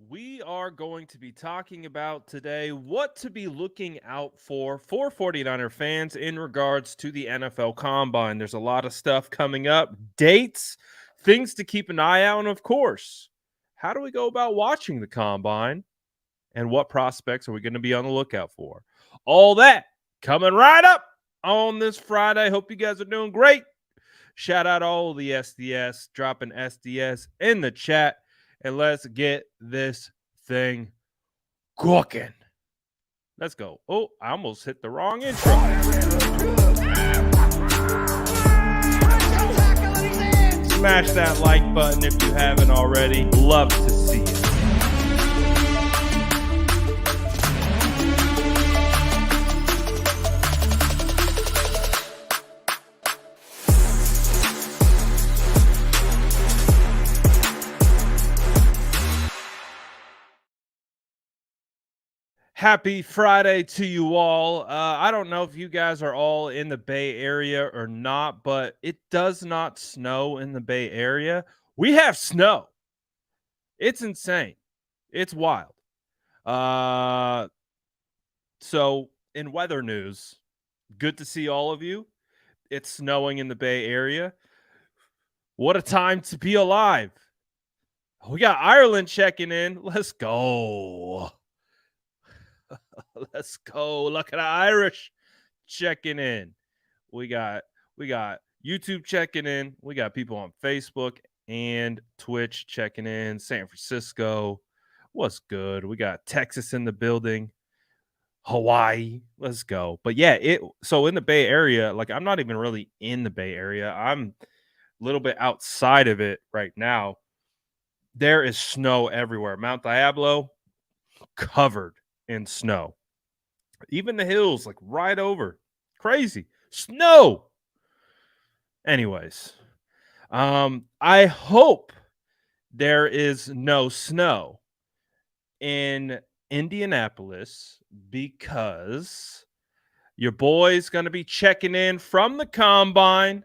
We are going to be talking about today what to be looking out for 49er fans in regards to the NFL Combine. There's a lot of stuff coming up, dates, things to keep an eye out, and of course, how do we go about watching the Combine and what prospects are we going to be on the lookout for? All that coming right up on this Friday. Hope you guys are doing great. Shout out all the SDS, dropping SDS in the chat, and let's get this thing cooking. Let's go. Oh, I almost hit the wrong intro. Smash that like button if you haven't already. Love to see it. Happy Friday to you all. I don't know if you guys are all in the Bay Area or not, but it does not snow in the Bay Area. We have snow. It's insane. It's wild. Uh, so in weather news, good to see all of you. It's snowing in the Bay Area. What a time to be alive. We got Ireland checking in. Let's go. Let's go. Look at the Irish checking in. We got YouTube checking in. We got people on Facebook and Twitch checking in. San Francisco. What's good? We got Texas in the building. Hawaii. Let's go. But yeah, so in the Bay Area, like I'm not even really in the Bay Area. I'm a little bit outside of it right now. There is snow everywhere. Mount Diablo covered in snow. Even the hills, like right over. Crazy. Snow. Anyways, I hope there is no snow in Indianapolis because your boy's going to be checking in from the combine.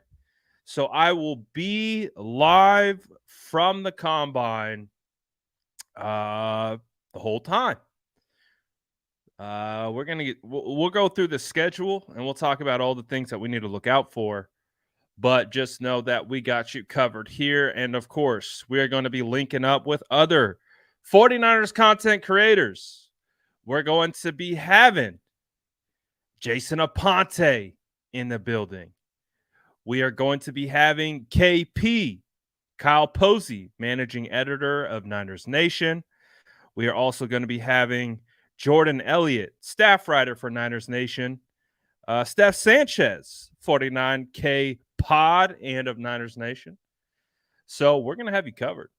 So I will be live from the combine the whole time. We'll go through the schedule and we'll talk about all the things that we need to look out for. But just know that we got you covered here. And of course, we are going to be linking up with other 49ers content creators. We're going to be having Jason Aponte in the building. We are going to be having KP, Kyle Posey, managing editor of Niners Nation. We are also going to be having Jordan Elliott, staff writer for Niners Nation. Steph Sanchez, 49K pod and of Niners Nation. So we're going to have you covered.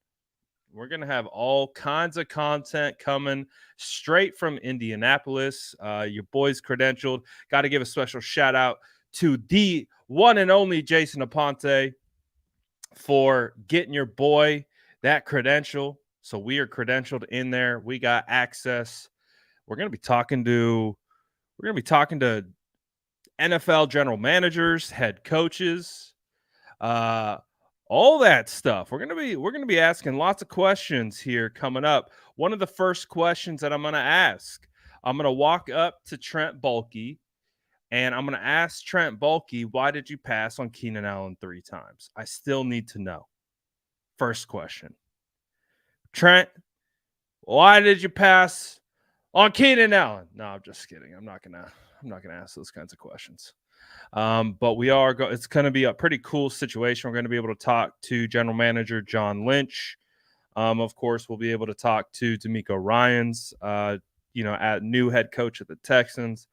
We're going to have all kinds of content coming straight from Indianapolis. Your boy's credentialed. Got to give a special shout out to the one and only Jason Aponte for getting your boy that credential. So we are credentialed in there. We got access. We're going to be talking to NFL general managers, head coaches, all that stuff. We're gonna be asking lots of questions here coming up. One of the first questions that I'm gonna ask, I'm gonna walk up to Trent Baalke and I'm gonna ask Trent Baalke, why did you pass on Keenan Allen 3 times? I still need to know. First question. Trent, why did you pass on Keenan Allen? No, I'm just kidding. I'm not gonna ask those kinds of questions. But it's going to be a pretty cool situation. We're going to be able to talk to general manager John Lynch. Of course, we'll be able to talk to D'Amico Ryans, at new head coach of the Texans.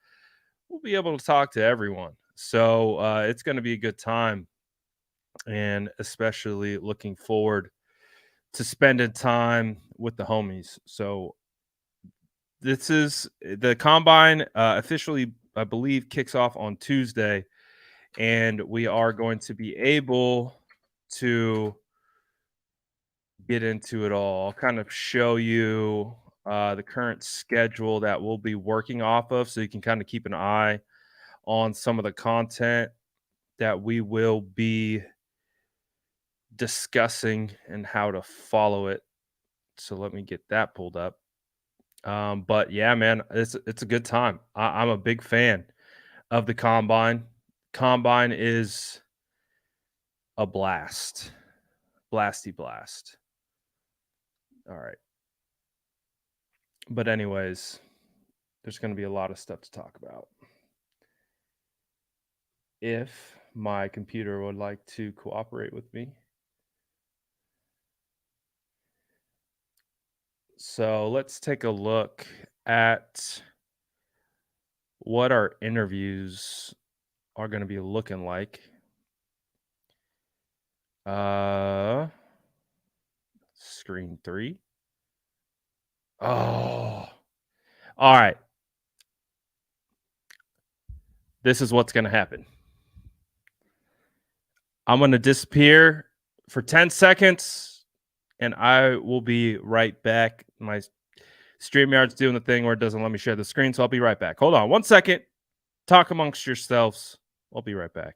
We'll be able to talk to everyone. So it's going to be a good time, and especially looking forward to spending time with the homies. So this is the combine officially, I believe, kicks off on Tuesday, and we are going to be able to get into it all. I'll kind of show you the current schedule that we'll be working off of, so you can kind of keep an eye on some of the content that we will be discussing and how to follow it So let me get that pulled up. But yeah, man, it's a good time. I'm a big fan of the combine. Combine is a blast, blasty blast. All right, but anyways, there's going to be a lot of stuff to talk about. If my computer would like to cooperate with me. So let's take a look at what our interviews are going to be looking like. Screen 3. Oh. All right. This is what's going to happen. I'm going to disappear for 10 seconds and I will be right back. My StreamYard's doing the thing where it doesn't let me share the screen, so I'll be right back. Hold on 1 second. Talk amongst yourselves. I'll be right back.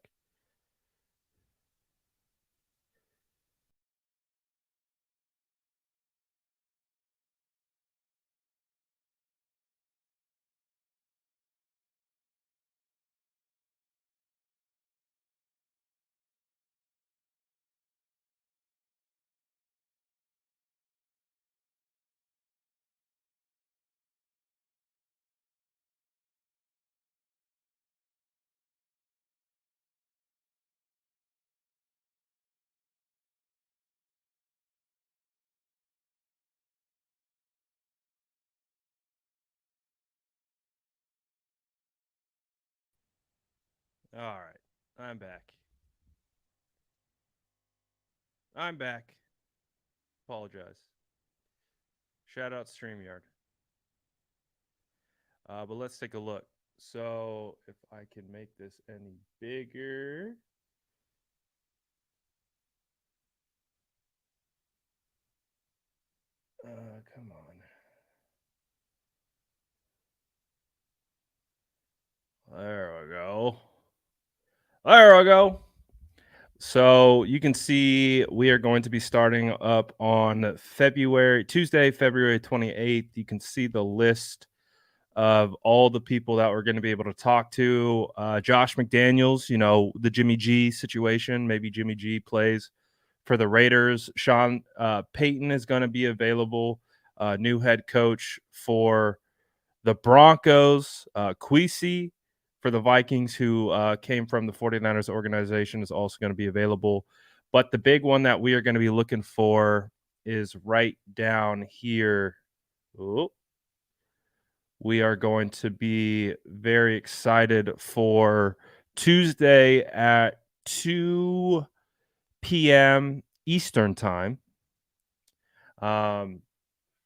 All right. I'm back. I'm back. Apologize. Shout out StreamYard. But let's take a look. So if I can make this any bigger. Come on. There we go. There we go. So you can see we are going to be starting up on Tuesday, February 28th. You can see the list of all the people that we're going to be able to talk to. Josh McDaniels, the Jimmy G situation. Maybe Jimmy G plays for the Raiders. Sean Payton is going to be available, new head coach for the Broncos. Kwesi for the Vikings, who came from the 49ers organization, is also going to be available. But the big one that we are going to be looking for is right down here. Oh, we are going to be very excited for Tuesday at 2 p.m. Eastern time. And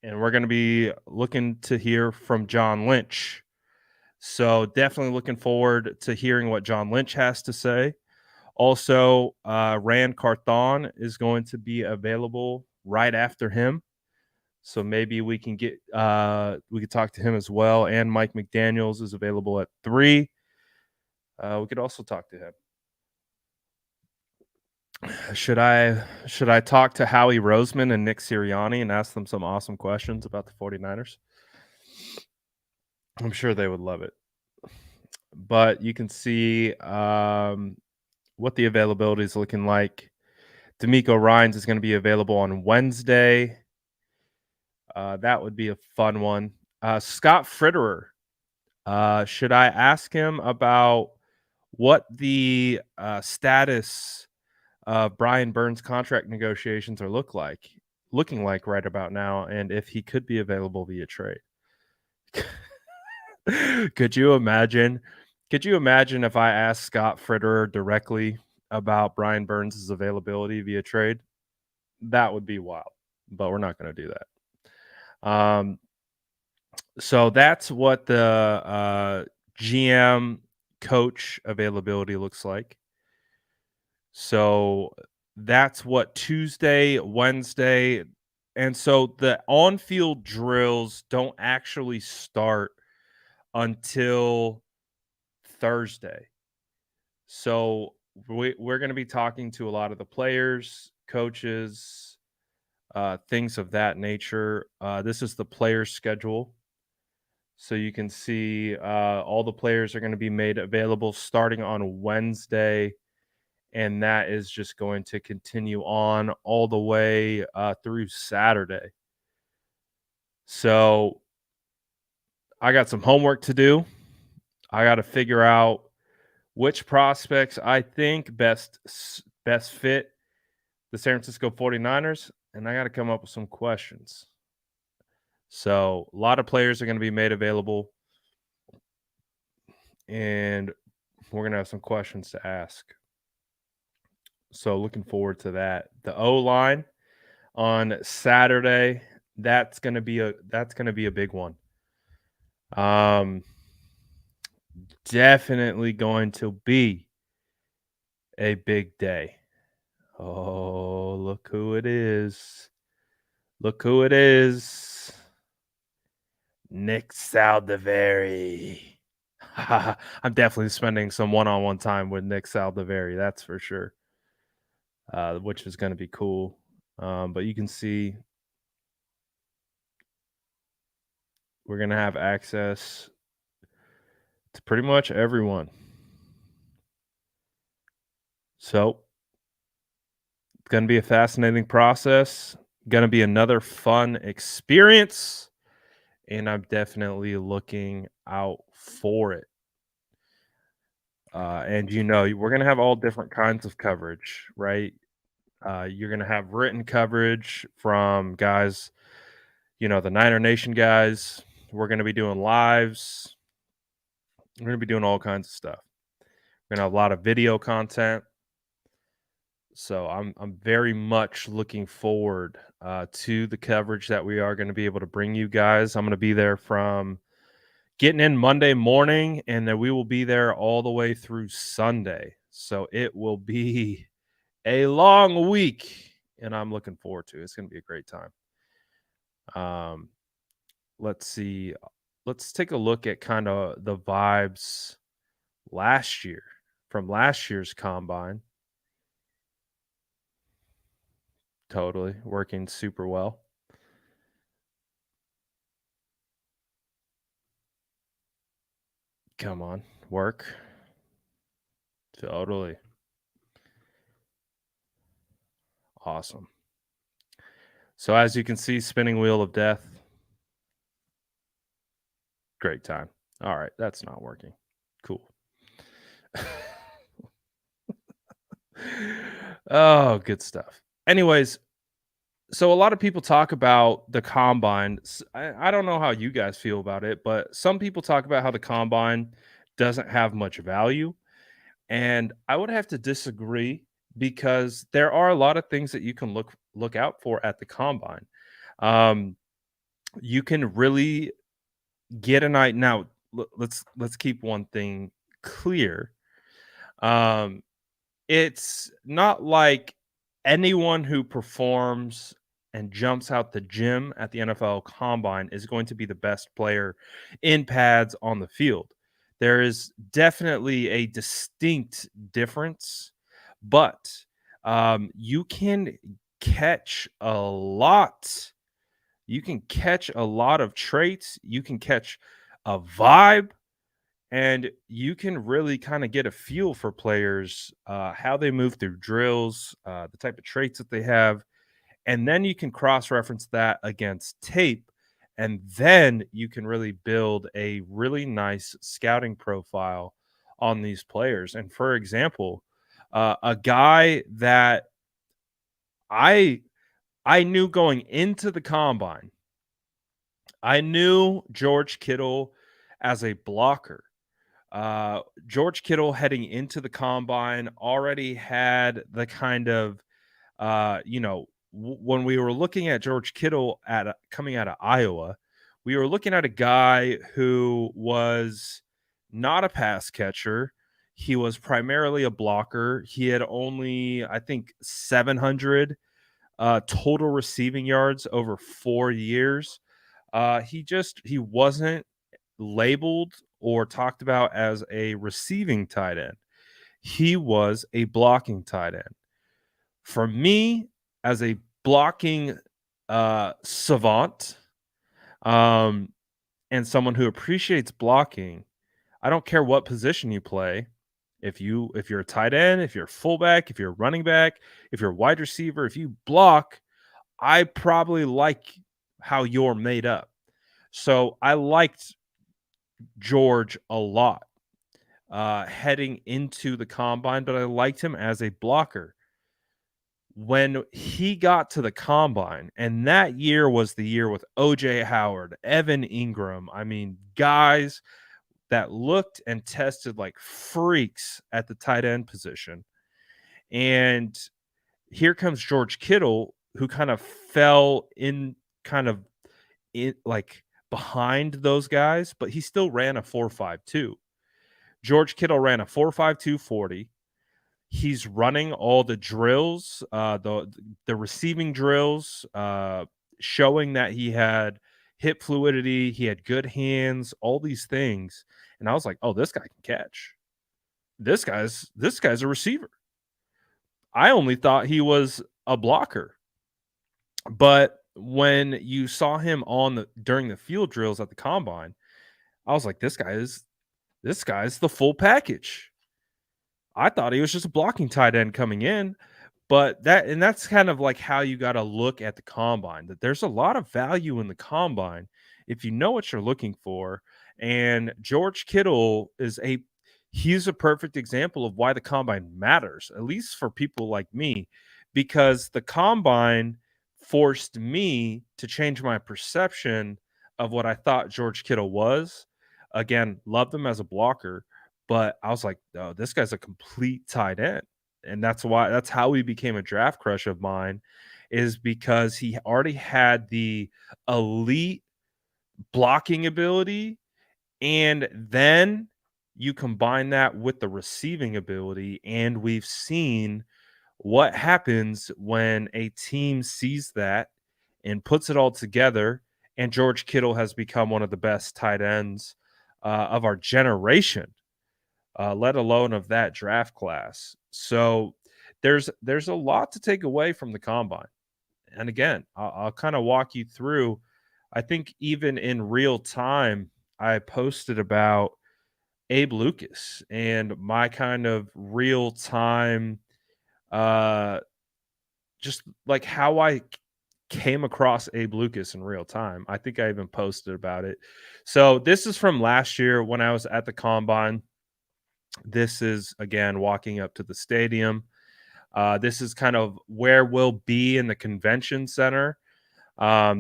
we're going to be looking to hear from John Lynch. So definitely looking forward to hearing what John Lynch has to say. Also, Ran Carthon is going to be available right after him. So maybe we can we could talk to him as well. And Mike McDaniels is available at 3. We could also talk to him. Should I talk to Howie Roseman and Nick Sirianni and ask them some awesome questions about the 49ers? I'm sure they would love it. But you can see what the availability is looking like. D'Amico Ryans is going to be available on Wednesday. That would be a fun one. Scott Fitterer. Should I ask him about what the status of Brian Burns' contract negotiations are looking like right about now, and if he could be available via trade? Could you imagine? Could you imagine if I asked Scott Fitterer directly about Brian Burns' availability via trade? That would be wild, but we're not going to do that. So that's what the GM coach availability looks like. So that's what Tuesday, Wednesday, and so the on-field drills don't actually start until Thursday. So we're going to be talking to a lot of the players, coaches, things of that nature. This is the player schedule. So you can see all the players are going to be made available starting on Wednesday, and that is just going to continue on all the way through Saturday. So I got some homework to do. I got to figure out which prospects I think best fit the San Francisco 49ers, and I got to come up with some questions. So a lot of players are going to be made available, and we're going to have some questions to ask. So looking forward to that. The O-line on Saturday, that's going to be a big one. Definitely going to be a big day. Oh, look who it is. Look who it is. Nick Saldiveri. I'm definitely spending some one-on-one time with Nick Saldiveri, that's for sure. Which is going to be cool. But you can see we're going to have access to pretty much everyone. So it's going to be a fascinating process. Going to be another fun experience. And I'm definitely looking out for it. And we're going to have all different kinds of coverage, right? You're going to have written coverage from guys, the Niner Nation guys. We're going to be doing lives. We're going to be doing all kinds of stuff. We're going to have a lot of video content. So I'm very much looking forward to the coverage that we are going to be able to bring you guys. I'm going to be there from getting in Monday morning, and then we will be there all the way through Sunday. So it will be a long week, and I'm looking forward to it. It's going to be a great time. Let's see. Let's take a look at kind of the vibes from last year's combine. Totally working super well. Come on, work. Totally. Awesome. So as you can see, spinning wheel of death. Great time. All right, that's not working. Cool. Oh, good stuff. Anyways, so a lot of people talk about the combine. I don't know how you guys feel about it, but some people talk about how the combine doesn't have much value. And I would have to disagree because there are a lot of things that you can look out for at the combine. You can really get an idea. Now, let's keep one thing clear. It's not like anyone who performs and jumps out the gym at the NFL Combine is going to be the best player in pads on the field. There is definitely a distinct difference, but you can catch a lot. You can catch a lot of traits. You can catch a vibe, and you can really kind of get a feel for players, how they move through drills, the type of traits that they have. And then you can cross reference that against tape. And then you can really build a really nice scouting profile on these players. And for example, a guy that I knew going into the combine, I knew George Kittle as a blocker. George Kittle heading into the combine already had the kind of, when we were looking at George Kittle coming out of Iowa, we were looking at a guy who was not a pass catcher. He was primarily a blocker. He had only, I think, 700 total receiving yards over 4 years. He wasn't labeled or talked about as a receiving tight end. He was a blocking tight end. For me, as a blocking savant, um, and someone who appreciates blocking. I don't care what position you play. If you're a tight end, if you're a fullback, if you're a running back, if you're a wide receiver, if you block, I probably like how you're made up. So I liked George a lot heading into the combine, but I liked him as a blocker. When he got to the combine, and that year was the year with OJ Howard, Evan Ingram. I mean, guys that looked and tested like freaks at the tight end position. And here comes George Kittle, who kind of fell in kind of in like behind those guys, but he still ran a 4.52. George Kittle ran a 4.52 40. He's running all the drills, the receiving drills, showing that he had hip fluidity, he had good hands, all these things. And I was like, "Oh, this guy can catch. This guy's a receiver." I only thought he was a blocker. But when you saw him on the during the field drills at the combine, I was like, this guy's the full package. I thought he was just a blocking tight end coming in, but that's kind of like how you got to look at the combine. That there's a lot of value in the combine if you know what you're looking for. And George Kittle he's a perfect example of why the combine matters, at least for people like me, because the combine forced me to change my perception of what I thought George Kittle was. Again, loved him as a blocker, but I was like, "Oh, this guy's a complete tight end." And that's how he became a draft crush of mine, is because he already had the elite blocking ability, and then you combine that with the receiving ability, and we've seen what happens when a team sees that and puts it all together, and George Kittle has become one of the best tight ends of our generation, let alone of that draft class. So there's a lot to take away from the combine. And again, I'll kind of walk you through. I think even in real time, I posted about Abe Lucas and my kind of real time, uh, just like how I came across Abe Lucas in real time. I think I even posted about it. So this is from last year when I was at the combine. This is again walking up to the stadium. This is kind of where we'll be in the convention center.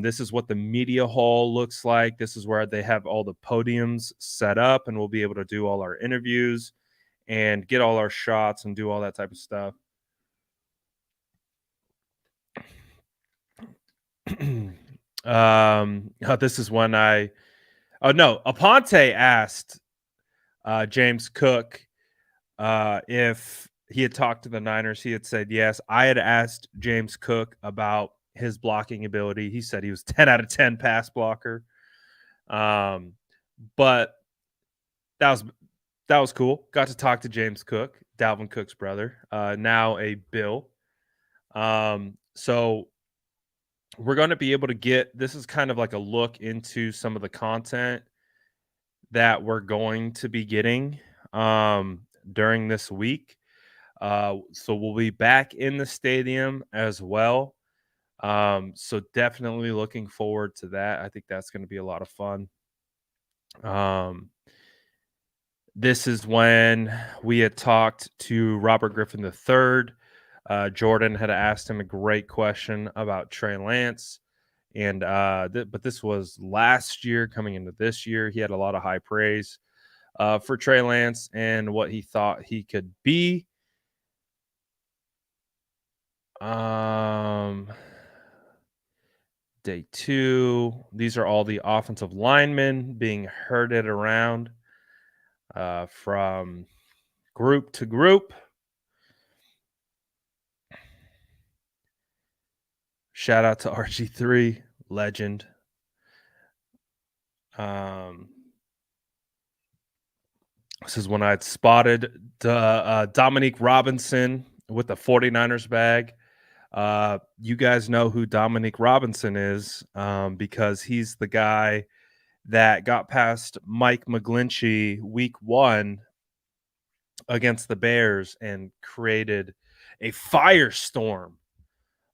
This is what the media hall looks like. This is where they have all the podiums set up, and we'll be able to do all our interviews and get all our shots and do all that type of stuff. This is when oh no, Aponte asked James Cook if he had talked to the Niners. He had said yes. I had asked James Cook about his blocking ability. He said he was 10 out of 10 pass blocker. But that was cool. Got to talk to James Cook, Dalvin Cook's brother, now a Bill. So we're going to be able to get, this is kind of like a look into some of the content that we're going to be getting during this week. So we'll be back in the stadium as well. So definitely looking forward to that. I think that's going to be a lot of fun. This is when we had talked to Robert Griffin III. Jordan had asked him a great question about Trey Lance. And but this was last year coming into this year. He had a lot of high praise for Trey Lance and what he thought he could be. Day 2. These are all the offensive linemen being herded around from group to group. Shout out to RG3, legend. This is when I'd spotted Dominique Robinson with the 49ers bag. You guys know who Dominique Robinson is, because he's the guy that got past Mike McGlinchey week 1 against the Bears and created a firestorm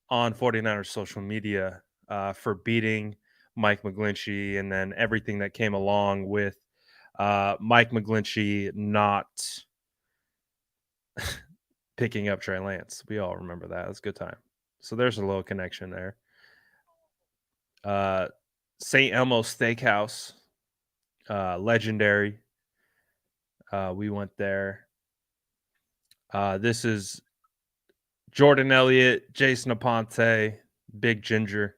on 49ers social media, for beating Mike McGlinchey, and then everything that came along with Mike McGlinchey not picking up Trey Lance. We all remember that. It was a good time. So there's a little connection there. St. Elmo Steakhouse, legendary. We went there. This is Jordan Elliott, Jason Aponte, Big Ginger,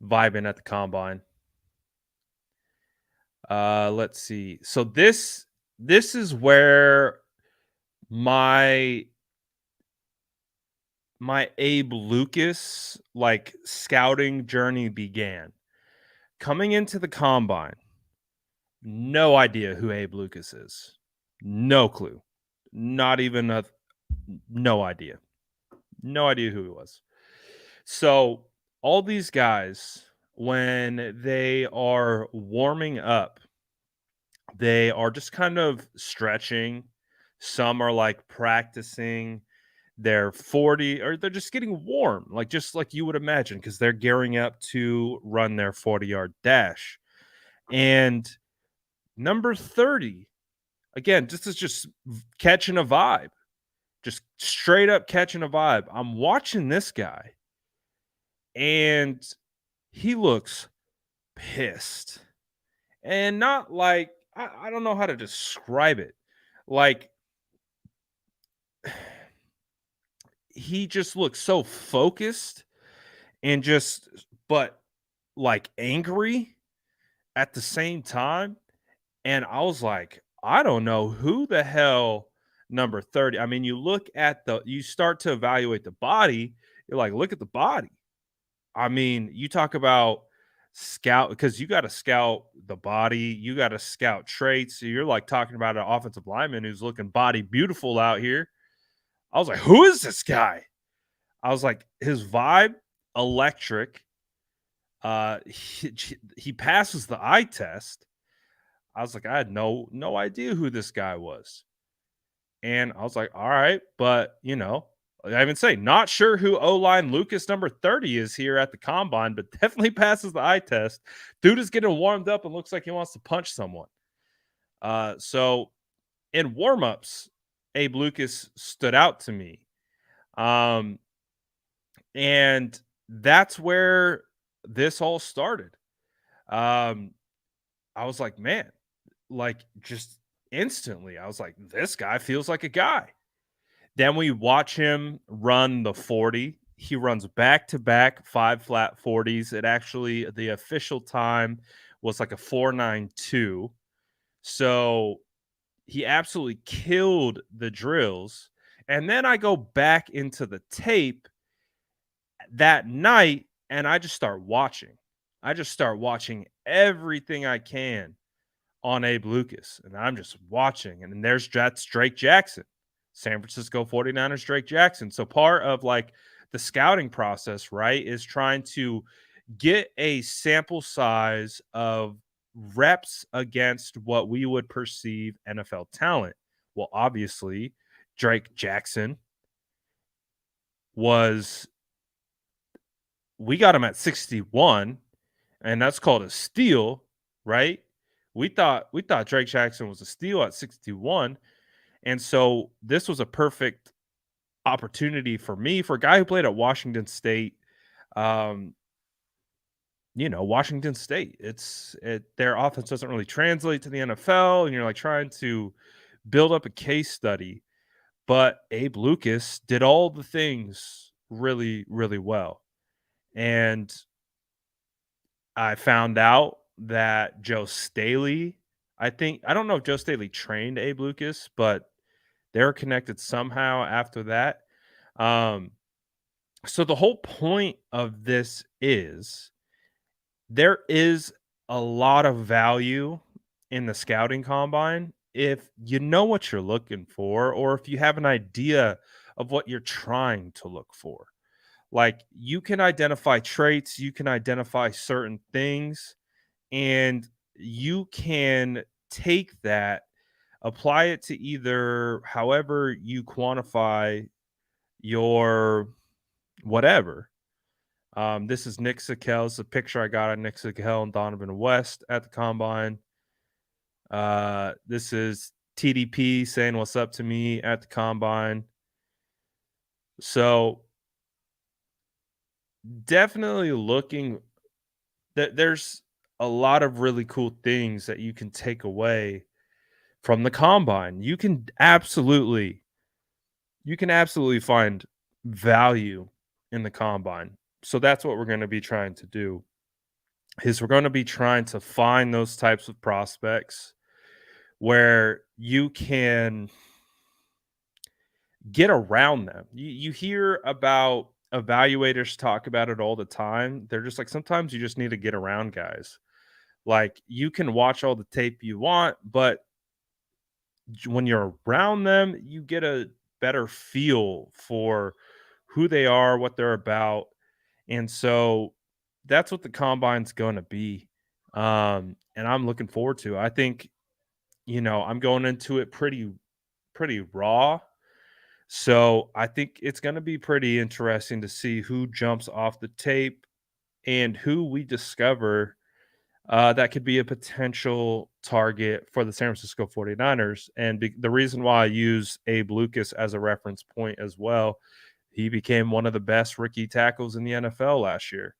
vibing at the combine. Let's see. So this is where my Abe Lucas like scouting journey began. Coming into the combine, no idea who Abe Lucas is. No clue. Not even no idea. No idea who he was. So all these guys, when they are warming up, they are just kind of stretching. Some are like practicing their 40, or they're just getting warm, like just like you would imagine, because they're gearing up to run their 40-yard dash. And number 30, again, this is just catching a vibe, just straight up catching a vibe. I'm watching this guy, and he looks pissed. And not like, I don't know how to describe it. Like, he just looks so focused and just, but like angry at the same time. And I was like, I don't know who the hell number 30. I mean, you start to evaluate the body. You're like, look at the body. I mean, you talk about scout, because you got to scout the body, you got to scout traits. So you're like talking about an offensive lineman who's looking body beautiful out here. I was like, who is this guy? I was like, his vibe, electric. He passes the eye test. I was like, I had no idea who this guy was. And I was like, all right, but I even say, not sure who O-line Lucas number 30 is here at the combine, but definitely passes the eye test. Dude is getting warmed up and looks like he wants to punch someone. So in warmups, Abe Lucas stood out to me. And that's where this all started. I was like, man, like just instantly, I was like, this guy feels like a guy. Then we watch him run the 40. He runs back to back 5 flat 40s. It actually, the official time was like a 4.92. So he absolutely killed the drills. And then I go back into the tape that night and I just start watching. I just start watching everything I can on Abe Lucas. And I'm just watching. And then that's Drake Jackson, San Francisco 49ers, Drake Jackson. So part of like the scouting process, right, is trying to get a sample size of reps against what we would perceive NFL talent. Well, obviously, Drake Jackson we got him at 61, and that's called a steal, right? We thought Drake Jackson was a steal at 61. And so this was a perfect opportunity for me, for a guy who played at Washington State. Washington State, their offense doesn't really translate to the NFL, and you're like trying to build up a case study. But Abe Lucas did all the things really, really well. And I found out that Joe Staley, I don't know if Joe Staley trained Abe Lucas, but they were connected somehow after that. So the whole point of this is there is a lot of value in the scouting combine if you know what you're looking for, or if you have an idea of what you're trying to look for. Like, you can identify traits, you can identify certain things, and you can take that, apply it to either however you quantify your whatever. This is Nick Sakel's a picture I got of Nick Sakel and Donovan West at the combine. This is TDP saying what's up to me at the combine. So definitely looking that there's a lot of really cool things that you can take away from the combine. You can absolutely find value in the combine. So that's what we're going to be trying to do is we're going to be trying to find those types of prospects where you can get around them. You hear about evaluators talk about it all the time. They're just like sometimes you just need to get around guys. Like you can watch all the tape you want, but when you're around them, you get a better feel for who they are, what they're about. And so that's what the combine's going to be. And I'm looking forward to. I think, I'm going into it pretty raw. So I think it's going to be pretty interesting to see who jumps off the tape and who we discover that could be a potential target for the San Francisco 49ers. And the reason why I use Abe Lucas as a reference point as well, he became one of the best rookie tackles in the NFL last year.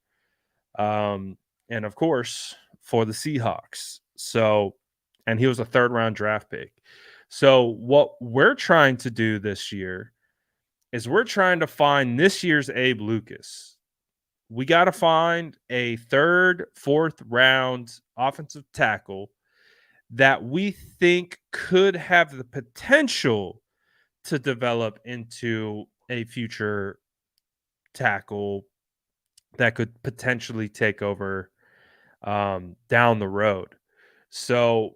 And of course, for the Seahawks. So, and he was a third round draft pick. So, what we're trying to do this year is we're trying to find this year's Abe Lucas. We got to find a third, fourth round offensive tackle that we think could have the potential to develop into a future tackle that could potentially take over down the road. So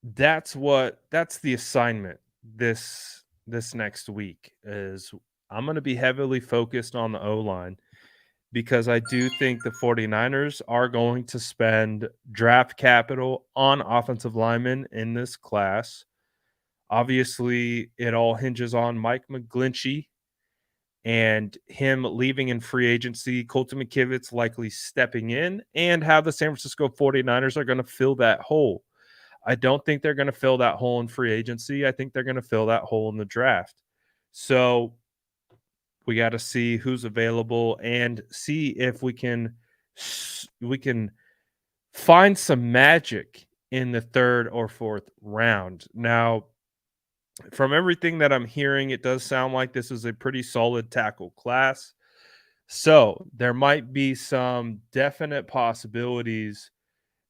that's the assignment this next week is I'm going to be heavily focused on the O-line because I do think the 49ers are going to spend draft capital on offensive linemen in this class. Obviously, it all hinges on Mike McGlinchey and him leaving in free agency, Colton McKivitz likely stepping in, and how the San Francisco 49ers are going to fill that hole. I don't think they're going to fill that hole in free agency. I think they're going to fill that hole in the draft. So we got to see who's available and see if we can find some magic in the third or fourth round. Now, from everything that I'm hearing, it does sound like this is a pretty solid tackle class. So there might be some definite possibilities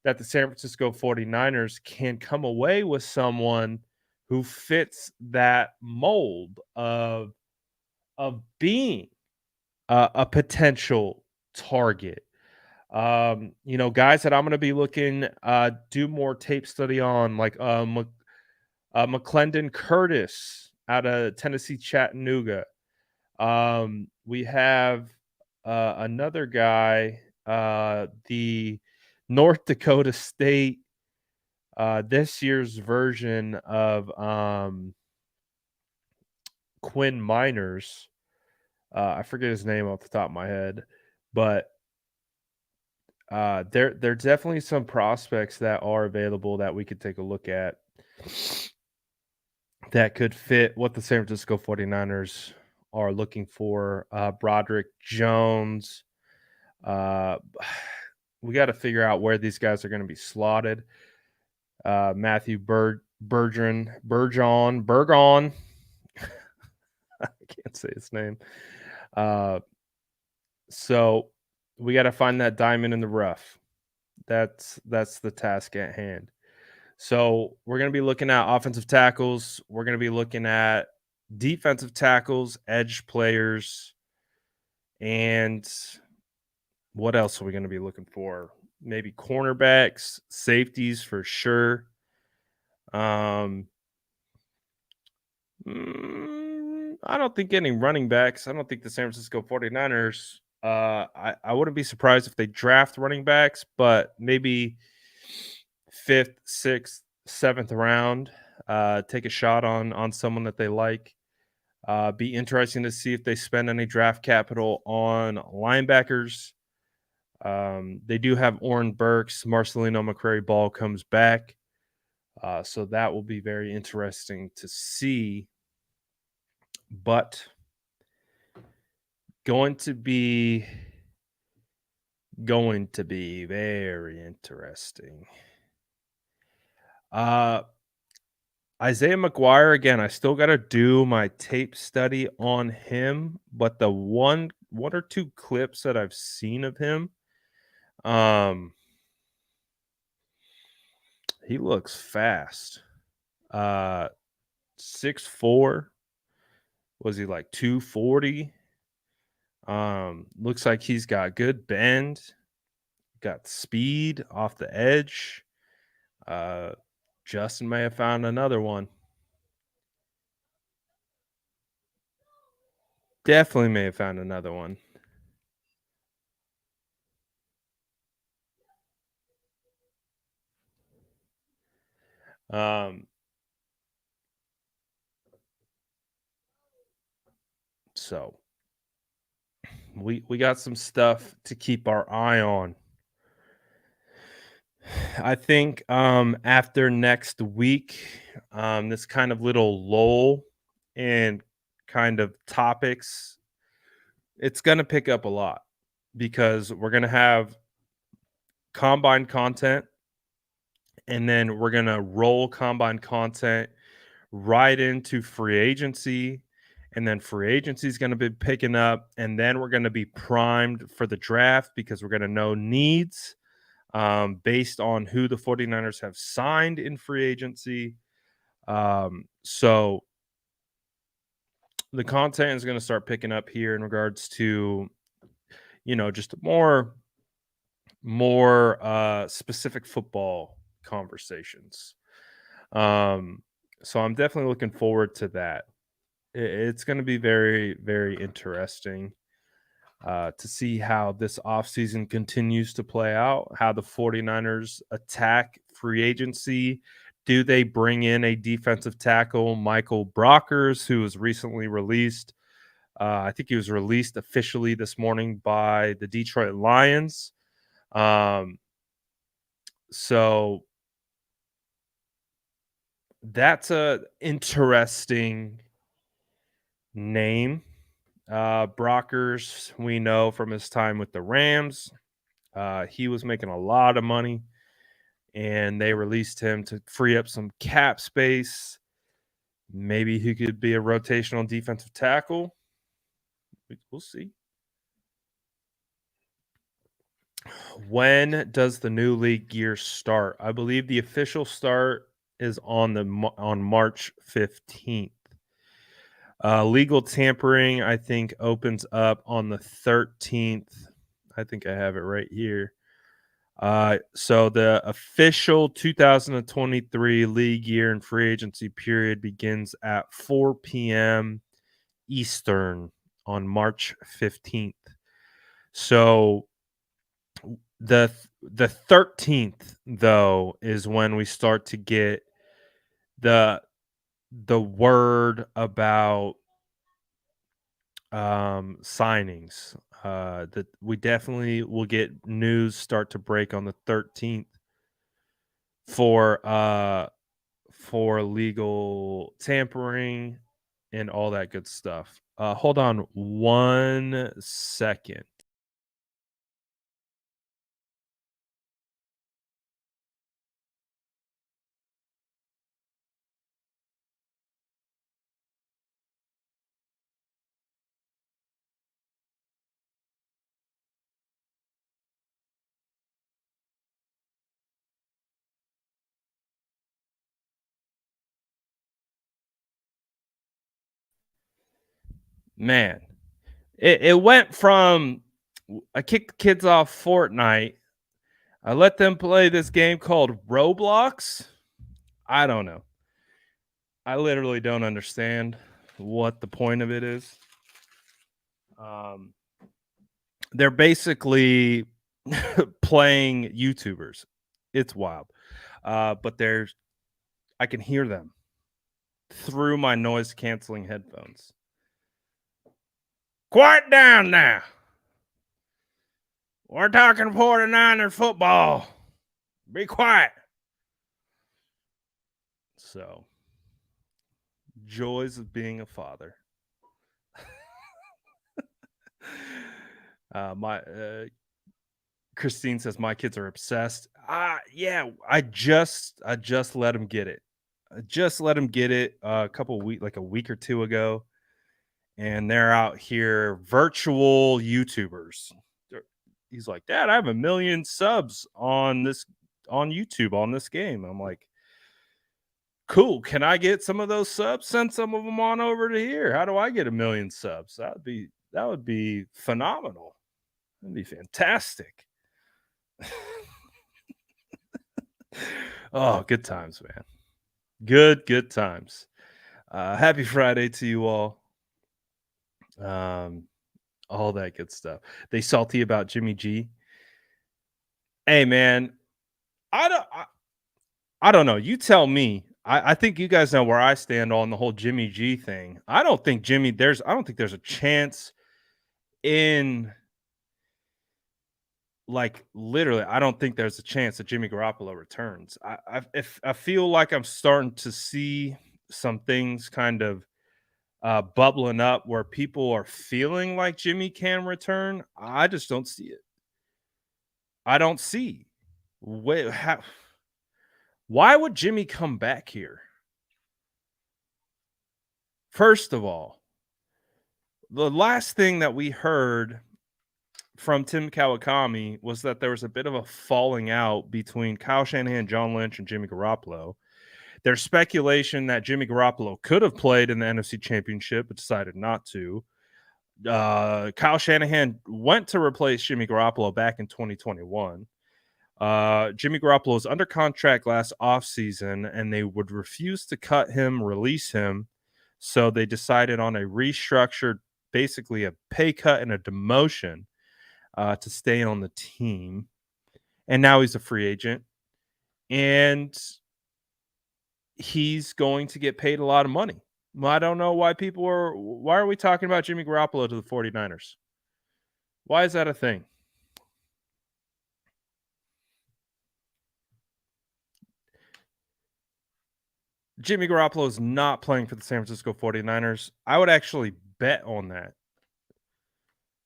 that the San Francisco 49ers can come away with someone who fits that mold of being a potential target. Guys that I'm going to be looking do more tape study on, like McClendon Curtis out of Tennessee Chattanooga. We have another guy, the North Dakota State, this year's version of Quinn Miners. I forget his name off the top of my head, but there definitely some prospects that are available that we could take a look at that could fit what the San Francisco 49ers are looking for. Broderick Jones. Uh, we got to figure out where these guys are going to be slotted. Matthew Burgon. I can't say his name. So we got to find that diamond in the rough. That's the task at hand. So we're going to be looking at offensive tackles. We're going to be looking at defensive tackles, edge players, and what else are we going to be looking for? Maybe cornerbacks, safeties for sure. I I don't think any running backs. I don't think the San Francisco 49ers. I wouldn't be surprised if they draft running backs, but maybe fifth, sixth, seventh round. Take a shot on someone that they like. Be interesting to see if they spend any draft capital on linebackers. They do have Oren Burks. Marcelino McCrary Ball comes back. So that will be very interesting to see. But going to be very interesting. Isaiah McGuire again. I still got to do my tape study on him, but the one or two clips that I've seen of him, he looks fast. 6'4". Was he like 240? Looks like he's got good bend, got speed off the edge. Justin may have found another one. Definitely may have found another one. So we got some stuff to keep our eye on. I think after next week, this kind of little lull in kind of topics, it's going to pick up a lot because we're going to have combine content, and then we're going to roll combine content right into free agency, and then free agency is going to be picking up, and then we're going to be primed for the draft because we're going to know needs based on who the 49ers have signed in free agency. So the content is going to start picking up here in regards to, just more specific football conversations. So I'm definitely looking forward to that. It's going to be very, very interesting to see how this offseason continues to play out, how the 49ers attack free agency. Do they bring in a defensive tackle, Michael Brockers, who was recently released? I think he was released officially this morning by the Detroit Lions. So that's a interesting name. Brockers, we know from his time with the Rams, he was making a lot of money, and they released him to free up some cap space. Maybe he could be a rotational defensive tackle. We'll see. When does the new league year start? I believe the official start is on March 15th. Legal tampering, I think, opens up on the 13th. I think I have it right here. So the official 2023 league year and free agency period begins at 4 p.m. Eastern on March 15th. So the 13th, though, is when we start to get the word about signings. That we definitely will get news start to break on the 13th for legal tampering and all that good stuff. Hold on 1 second. Man, it went from I kicked the kids off Fortnite. I let them play this game called Roblox. I don't know. I literally don't understand. what the point of it is. They're basically playing YouTubers. It's wild. But I can hear them through my noise canceling headphones. Quiet down now. We're talking 49er football. Be quiet. So, joys of being a father. Christine says my kids are obsessed. Yeah, I just let them get it. I just let them get it a week or two ago, and they're out here virtual YouTubers. He's like, Dad, I have 1 million subs on YouTube on this game. I'm like, cool. Can I get some of those subs? Send some of them on over to here. How do I get 1 million subs? That would be phenomenal. That'd be fantastic. Oh, good times, man. Good times. Happy Friday to you all. All that good stuff. They salty about Jimmy G. Hey, man, I don't know. You tell me. I think you guys know where I stand on the whole Jimmy G thing. I don't think there's a chance in, like, literally, I don't think there's a chance that Jimmy Garoppolo returns. I feel like I'm starting to see some things kind of bubbling up where people are feeling like Jimmy can return. I just don't see it. I don't see. Why would Jimmy come back here? First of all, the last thing that we heard from Tim Kawakami was that there was a bit of a falling out between Kyle Shanahan, John Lynch, and Jimmy Garoppolo. There's speculation that Jimmy Garoppolo could have played in the NFC Championship, but decided not to. Kyle Shanahan went to replace Jimmy Garoppolo back in 2021. Jimmy Garoppolo was under contract last offseason, and they would refuse to cut him, release him. So they decided on a restructured, basically a pay cut and a demotion to stay on the team. And now he's a free agent. And he's going to get paid a lot of money. Well, I don't know why why are we talking about Jimmy Garoppolo to the 49ers? Why is that a thing? Jimmy Garoppolo is not playing for the San Francisco 49ers. I would actually bet on that.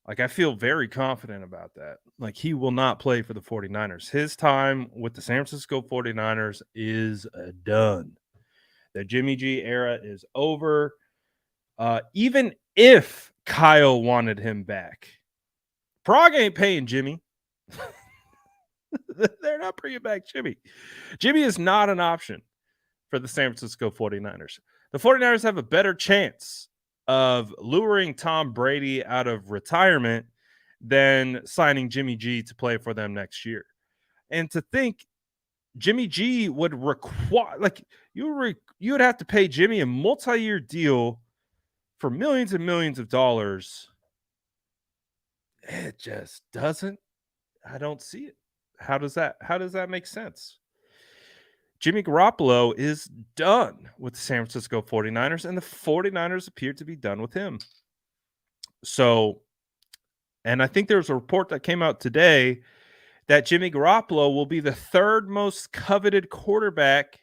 Like, I feel very confident about that. Like, he will not play for the 49ers. His time with the San Francisco 49ers is done. The Jimmy G era is over. Even if Kyle wanted him back, Prague ain't paying Jimmy. They're not bringing back Jimmy. Jimmy is not an option for the San Francisco 49ers. The 49ers have a better chance of luring Tom Brady out of retirement than signing Jimmy G to play for them next year. And to think Jimmy G would require, like, you would have to pay Jimmy a multi-year deal for millions and millions of dollars. It just doesn't. I don't see it. How does that make sense? Jimmy Garoppolo is done with the San Francisco 49ers, and the 49ers appear to be done with him. So, and I think there's a report that came out today that Jimmy Garoppolo will be the third most coveted quarterback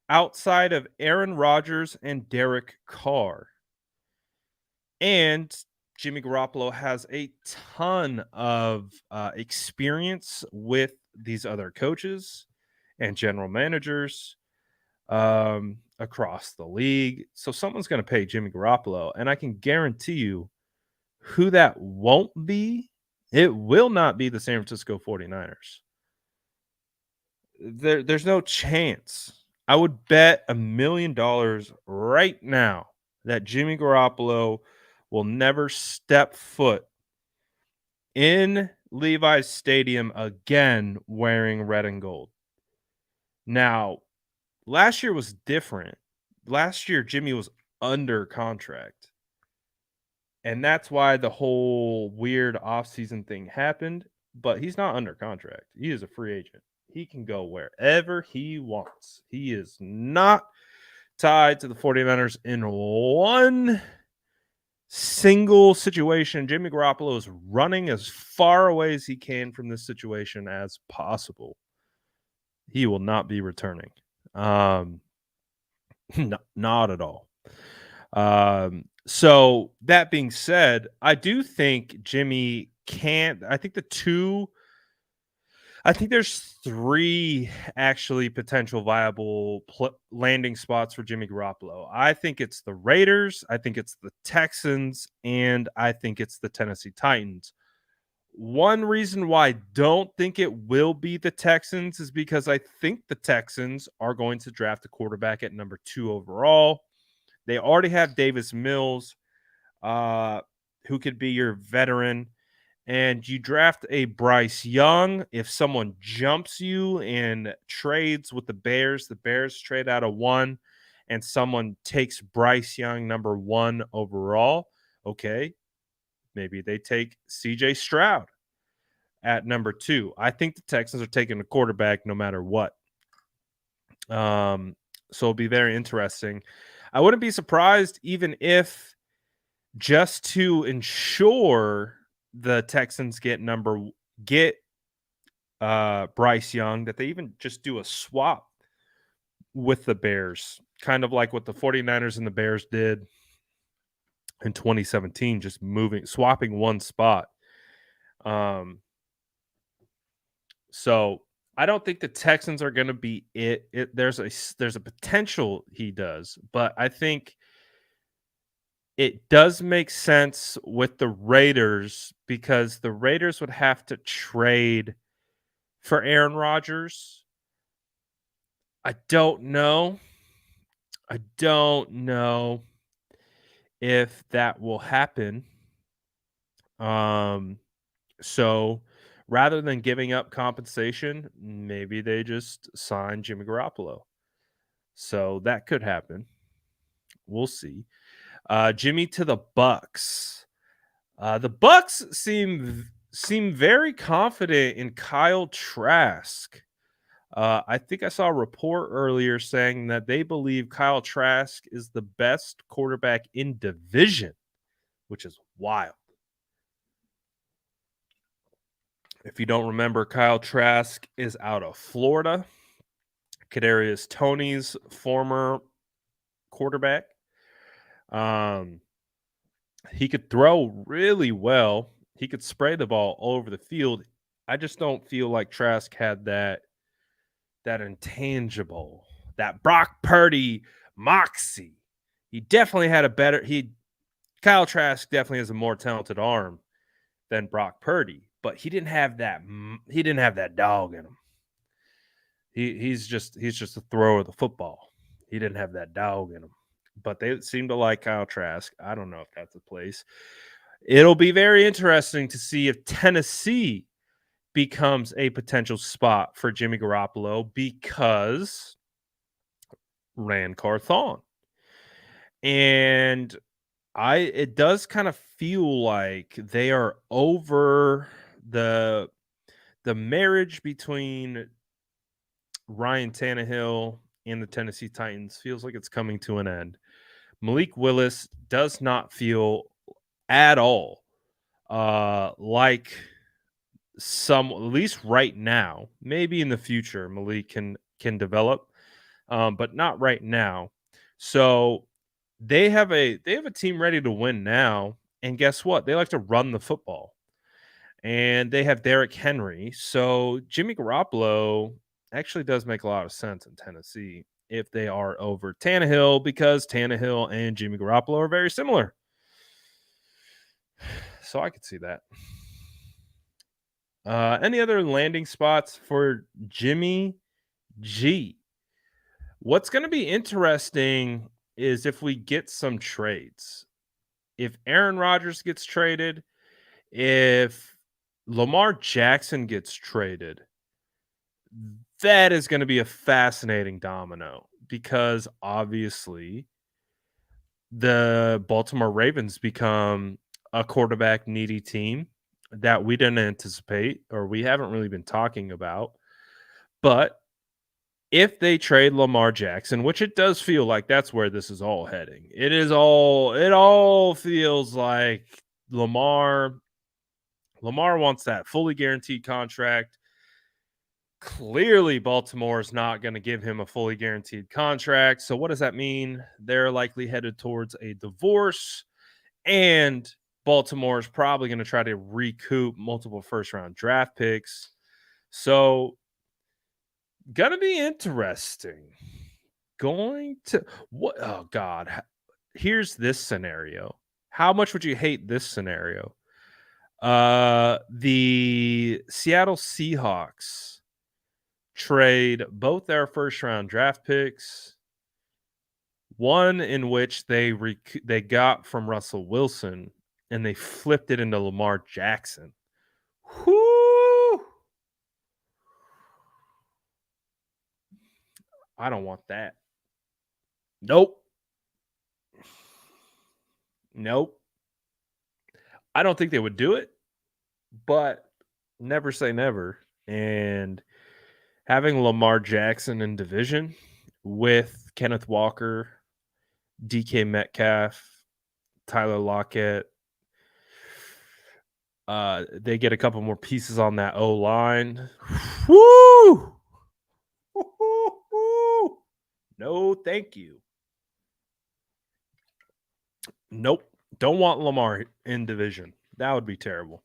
outside of Aaron Rodgers and Derek Carr. And Jimmy Garoppolo has a ton of experience with these other coaches and general managers across the league. So someone's going to pay Jimmy Garoppolo. And I can guarantee you who that won't be. It will not be the San Francisco 49ers. There's no chance. I would bet $1 million right now that Jimmy Garoppolo will never step foot in Levi's Stadium again wearing red and gold. Now, last year was different. Last year, Jimmy was under contract. And that's why the whole weird offseason thing happened, but he's not under contract. He is a free agent. He can go wherever he wants. He is not tied to the 49ers in one single situation. Jimmy Garoppolo is running as far away as he can from this situation as possible. He will not be returning. Not at all. So that being said, I do think Jimmy can't. I think there's three actually potential viable landing spots for Jimmy Garoppolo. I think it's the Raiders, I think it's the Texans, and I think it's the Tennessee Titans. One reason why I don't think it will be the Texans is because I think the Texans are going to draft a quarterback at number 2 overall. They already have Davis Mills, who could be your veteran. And you draft a Bryce Young. If someone jumps you and trades with the Bears trade out of 1, and someone takes Bryce Young number 1 overall. Okay, maybe they take CJ Stroud at number 2. I think the Texans are taking a quarterback no matter what. So it'll be very interesting. I wouldn't be surprised even if, just to ensure the Texans get Bryce Young, that they even just do a swap with the Bears, kind of like what the 49ers and the Bears did in 2017, just swapping one spot. So I don't think the Texans are going to be it. There's a potential he does, but I think it does make sense with the Raiders because the Raiders would have to trade for Aaron Rodgers. I don't know if that will happen. So rather than giving up compensation, maybe they just sign Jimmy Garoppolo. So that could happen. We'll see. Jimmy to the Bucks. The Bucks seem very confident in Kyle Trask. I think I saw a report earlier saying that they believe Kyle Trask is the best quarterback in division, which is wild. If you don't remember, Kyle Trask is out of Florida. Kadarius Toney's former quarterback. He could throw really well. He could spray the ball all over the field. I just don't feel like Trask had that intangible, that Brock Purdy moxie. He definitely had Kyle Trask definitely has a more talented arm than Brock Purdy, but he didn't have that dog in him. He's just a thrower of the football. He didn't have that dog in him. But they seem to like Kyle Trask. I don't know if that's the place. It'll be very interesting to see if Tennessee becomes a potential spot for Jimmy Garoppolo because Ran Carthon. And it does kind of feel like they are over the marriage between Ryan Tannehill and the Tennessee Titans. Feels like it's coming to an end. Malik Willis does not feel at all like at least right now. Maybe in the future Malik can develop, but not right now. So they have a team ready to win now, and guess what? They like to run the football, and they have Derrick Henry. So Jimmy Garoppolo actually does make a lot of sense in Tennessee if they are over Tannehill, because Tannehill and Jimmy Garoppolo are very similar. So I could see that. Any other landing spots for Jimmy G? What's going to be interesting is if we get some trades. If Aaron Rodgers gets traded, if Lamar Jackson gets traded, that is going to be a fascinating domino because obviously the Baltimore Ravens become a quarterback needy team that we didn't anticipate or we haven't really been talking about. But if they trade Lamar Jackson, which it does feel like that's where this is all heading. It all feels like Lamar Lamar wants that fully guaranteed contract. Clearly, Baltimore is not going to give him a fully guaranteed contract. So, what does that mean? They're likely headed towards a divorce, and Baltimore is probably going to try to recoup multiple first round draft picks. So, gonna be interesting. Going to what? Oh, God. Here's this scenario. How much would you hate this scenario? The Seattle Seahawks trade both their first round draft picks, one in which they got from Russell Wilson and they flipped it into Lamar Jackson. Whoo! I don't want that. Nope. Nope. I don't think they would do it, but never say never. And having Lamar Jackson in division with Kenneth Walker, DK Metcalf, Tyler Lockett, they get a couple more pieces on that O line. Woo! No, thank you. Nope. Don't want Lamar in division. That would be terrible.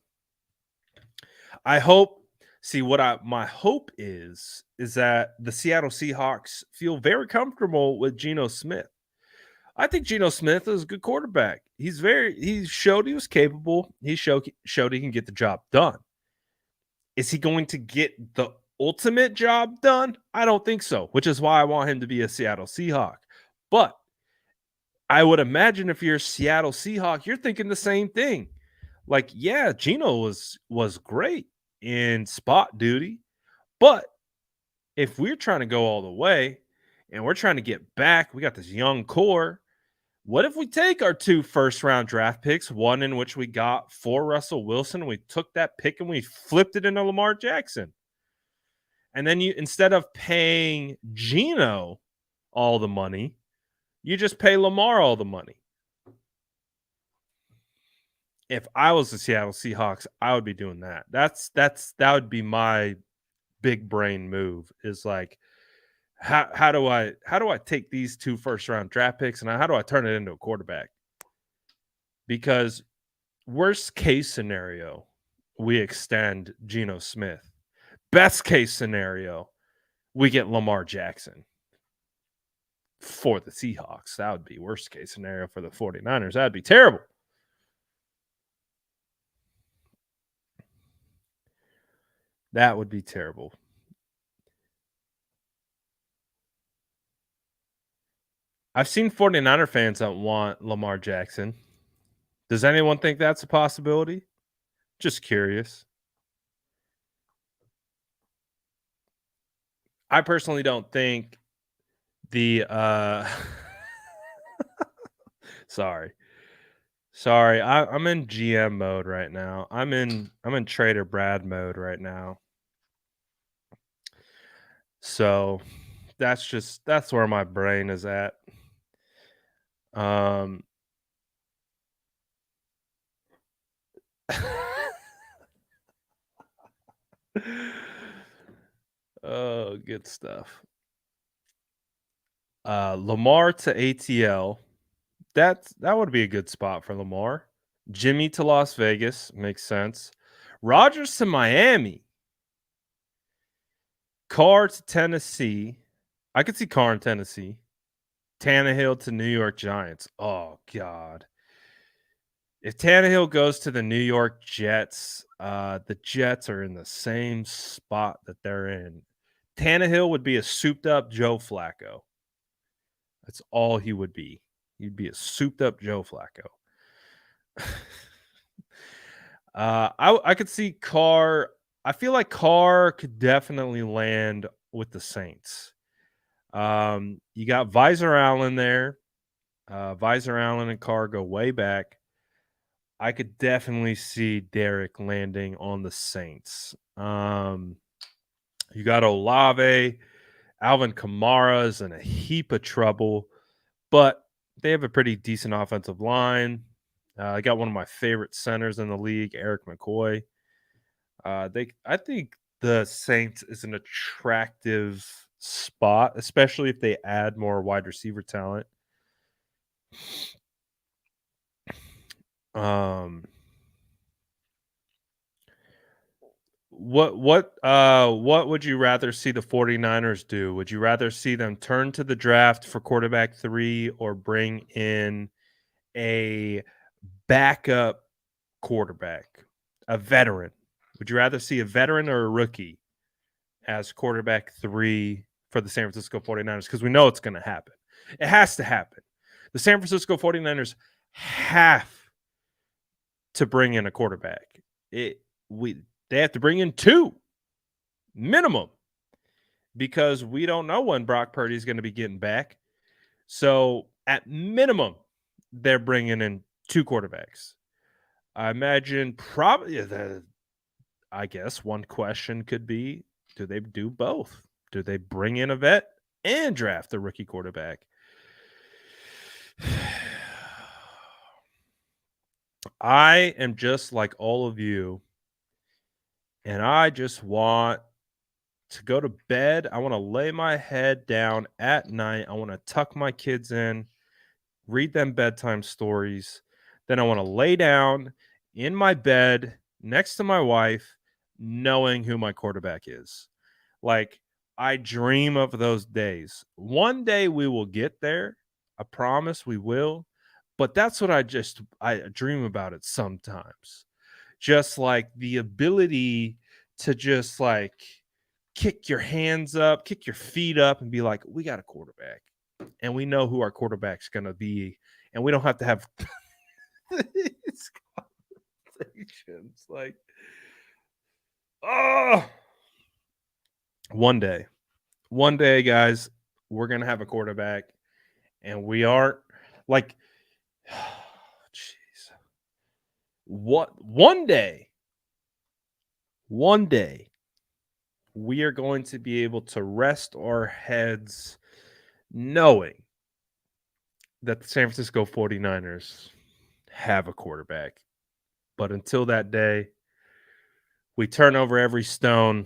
I hope. See what my hope is that the Seattle Seahawks feel very comfortable with Geno Smith. I think Geno Smith is a good quarterback. He showed he was capable. He showed he can get the job done. Is he going to get the ultimate job done? I don't think so, which is why I want him to be a Seattle Seahawk. But I would imagine if you're a Seattle Seahawk, you're thinking the same thing. Like, yeah, Geno was great in spot duty, but if we're trying to go all the way and we're trying to get back, we got this young core. What if we take our 2 first round draft picks, one in which we got for Russell Wilson, we took that pick and we flipped it into Lamar Jackson? And then you, instead of paying Geno all the money, you just pay Lamar all the money. If I was the Seattle Seahawks, I would be doing that. That would be my big brain move. Is like, how do I take these 2 first round draft picks and how do I turn it into a quarterback? Because worst case scenario, we extend Geno Smith. Best case scenario, we get Lamar Jackson for the Seahawks. That would be worst case scenario for the 49ers. That'd be terrible. That would be terrible. I've seen 49er fans that want Lamar Jackson. Does anyone think that's a possibility? Just curious. I personally don't think the sorry. Sorry. I'm in GM mode right now. I'm in Trader Brad mode right now. So that's where my brain is at. Um Oh, good stuff. Lamar to ATL. That would be a good spot for Lamar. Jimmy to Las Vegas makes sense. Rodgers to Miami. Carr to Tennessee. I could see Carr in Tennessee. Tannehill to New York Giants. Oh God. If Tannehill goes to the New York Jets, the Jets are in the same spot that they're in. Tannehill would be a souped up Joe Flacco. That's all he would be. He'd be a souped up Joe Flacco. I could see Carr. I feel like Carr could definitely land with the Saints. You got Visor Allen there. Visor Allen and Carr go way back. I could definitely see Derek landing on the Saints. You got Olave, Alvin Kamara is in a heap of trouble, but they have a pretty decent offensive line. I got one of my favorite centers in the league, Eric McCoy. I think the Saints is an attractive spot, especially if they add more wide receiver talent. What would you rather see the 49ers do? Would you rather see them turn to the draft for quarterback 3 or bring in a backup quarterback, a veteran? Would you rather see a veteran or a rookie as quarterback 3 for the San Francisco 49ers? Because we know it's going to happen. It has to happen. The San Francisco 49ers have to bring in a quarterback. They have to bring in 2 minimum because we don't know when Brock Purdy is going to be getting back. So at minimum, they're bringing in 2 quarterbacks. I imagine probably I guess one question could be, do they do both? Do they bring in a vet and draft a rookie quarterback? I am just like all of you, and I just want to go to bed. I want to lay my head down at night. I want to tuck my kids in, read them bedtime stories. Then I want to lay down in my bed next to my wife, knowing who my quarterback is. Like, I dream of those days. One day we will get there. I promise we will. But that's what I dream about it sometimes. Just like the ability to just like kick your hands up, kick your feet up, and be like, we got a quarterback. And we know who our quarterback's going to be. And we don't have to have these conversations. Like, oh, one day, guys, we're going to have a quarterback. And we aren't like, jeez. One day, we are going to be able to rest our heads knowing that the San Francisco 49ers have a quarterback. But until that day, we turn over every stone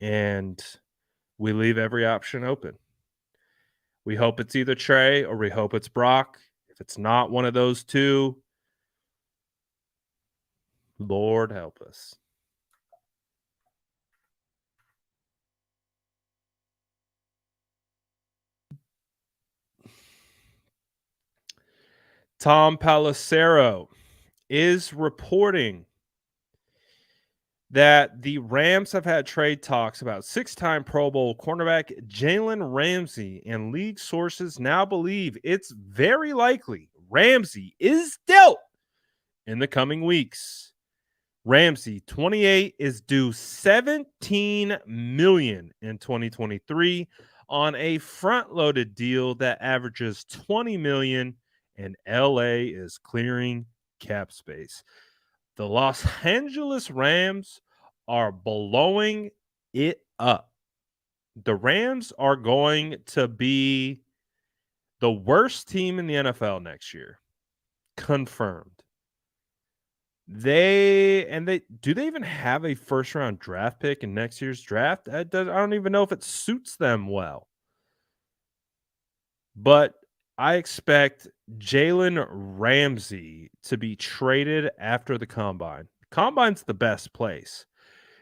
and we leave every option open. We hope it's either Trey or we hope it's Brock. If it's not one of those 2, Lord help us. Tom Pelissero is reporting that the Rams have had trade talks about 6-time Pro Bowl cornerback Jalen Ramsey, and league sources now believe it's very likely Ramsey is dealt in the coming weeks. Ramsey, 28, is due $17 million in 2023 on a front-loaded deal that averages $20 million, and LA is clearing cap space. The Los Angeles Rams are blowing it up. The Rams are going to be the worst team in the NFL next year. Confirmed. Do they even have a first round draft pick in next year's draft? I don't even know if it suits them well. But I expect Jalen Ramsey to be traded after the combine. Combine's the best place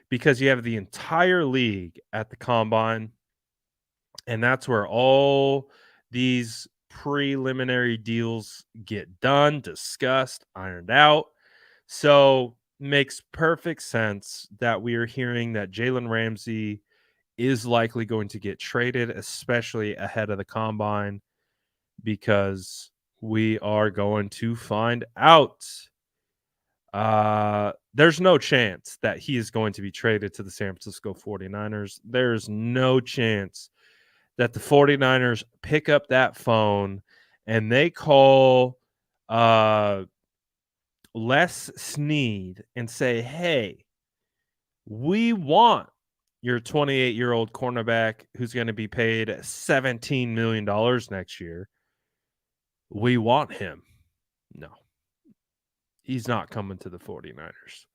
because you have the entire league at the combine, and that's where all these preliminary deals get done, discussed, ironed out. So makes perfect sense that we are hearing that Jalen Ramsey is likely going to get traded, especially ahead of the combine, because we are going to find out. There's no chance that he is going to be traded to the San Francisco 49ers. There's no chance that the 49ers pick up that phone and they call Les Snead and say, "Hey, we want your 28-year-old cornerback who's going to be paid $17 million next year. We want him." No, he's not coming to the 49ers.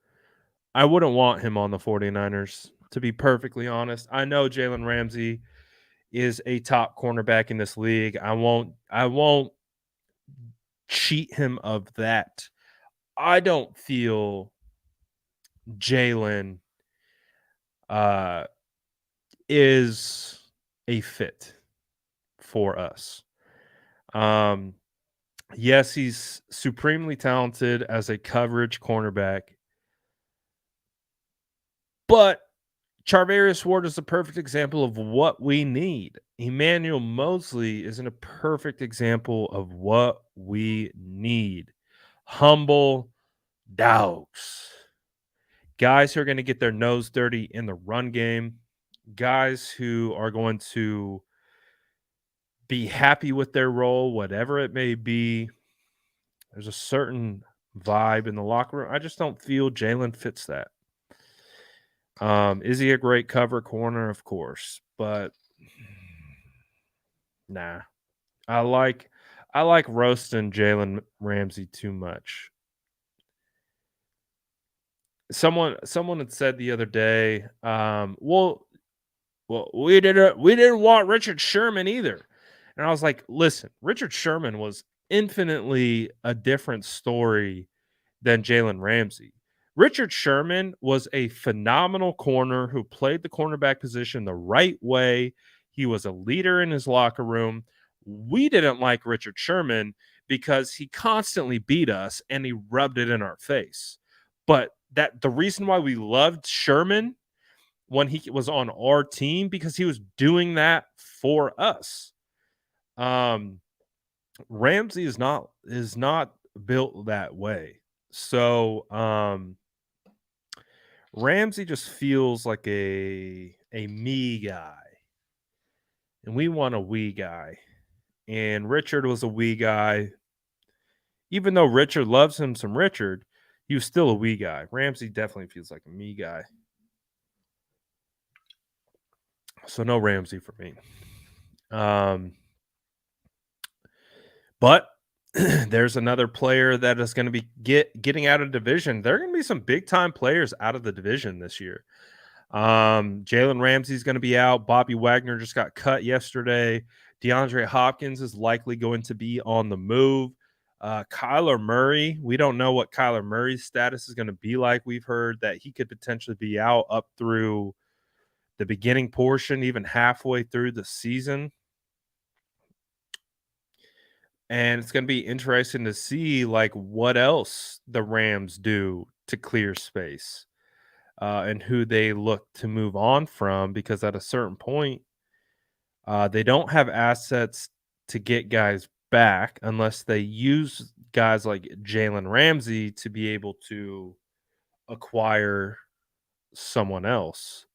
I wouldn't want him on the 49ers, to be perfectly honest. I know Jalen Ramsey is a top cornerback in this league. I won't cheat him of that. I don't feel Jalen uh, is a fit for us. Um, yes, he's supremely talented as a coverage cornerback, but Charvarius Ward is a perfect example of what we need. Emmanuel Mosley is a perfect example of what we need. Humble dogs. Guys who are going to get their nose dirty in the run game. Guys who are going to be happy with their role, whatever it may be. There's a certain vibe in the locker room. I just don't feel Jalen fits that. Is he a great cover corner? Of course, but nah. I like roasting Jalen Ramsey too much. Someone had said the other day, well, we didn't want Richard Sherman either. And I was like, listen, Richard Sherman was infinitely a different story than Jalen Ramsey. Richard Sherman was a phenomenal corner who played the cornerback position the right way. He was a leader in his locker room. We didn't like Richard Sherman because he constantly beat us and he rubbed it in our face. But that the reason why we loved Sherman when he was on our team because he was doing that for us. Um, Ramsey is not built that way. So Ramsey just feels like a me guy. And we want a we guy. And Richard was a we guy. Even though Richard loves him some Richard, he was still a we guy. Ramsey definitely feels like a me guy. So no Ramsey for me. But there's another player that is going to be getting out of division. There are going to be some big time players out of the division this year. Jalen Ramsey's going to be out. Bobby Wagner just got cut yesterday. DeAndre Hopkins is likely going to be on the move. Kyler Murray, we don't know what Kyler Murray's status is going to be like. We've heard that he could potentially be out up through the beginning portion, even halfway through the season. And it's going to be interesting to see like what else the Rams do to clear space and who they look to move on from, because at a certain point, they don't have assets to get guys back unless they use guys like Jalen Ramsey to be able to acquire someone else.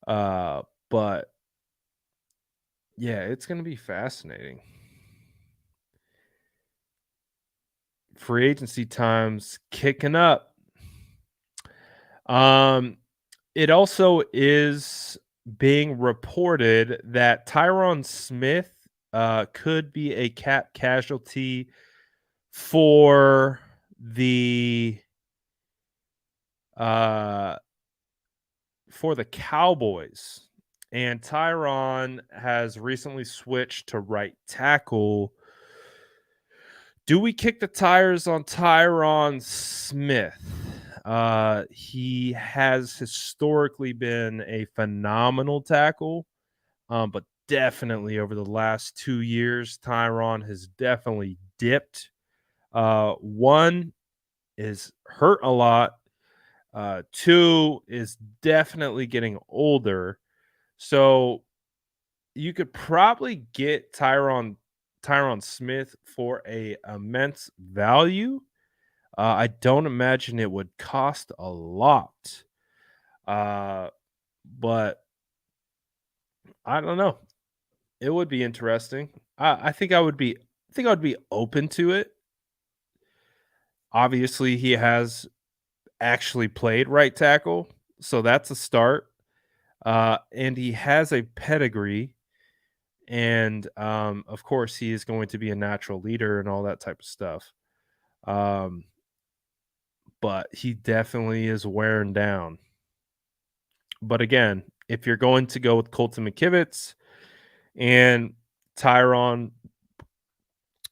But yeah, it's going to be fascinating. Free agency time's kicking up. It also is being reported that Tyron Smith could be a cap casualty for the Cowboys. And Tyron has recently switched to right tackle. Do we kick the tires on Tyron Smith? He has historically been a phenomenal tackle, but definitely over the last 2 years, Tyron has definitely dipped. One is hurt a lot. Two is definitely getting older. So you could probably get Tyron Smith for a immense value. I don't imagine it would cost a lot. But I don't know. It would be interesting. I think I would be I think I'd be open to it. Obviously, he has actually played right tackle, so that's a start. And he has a pedigree, and of course, he is going to be a natural leader and all that type of stuff. Um, but he definitely is wearing down. But again, if you're going to go with Colton McKivitz and Tyron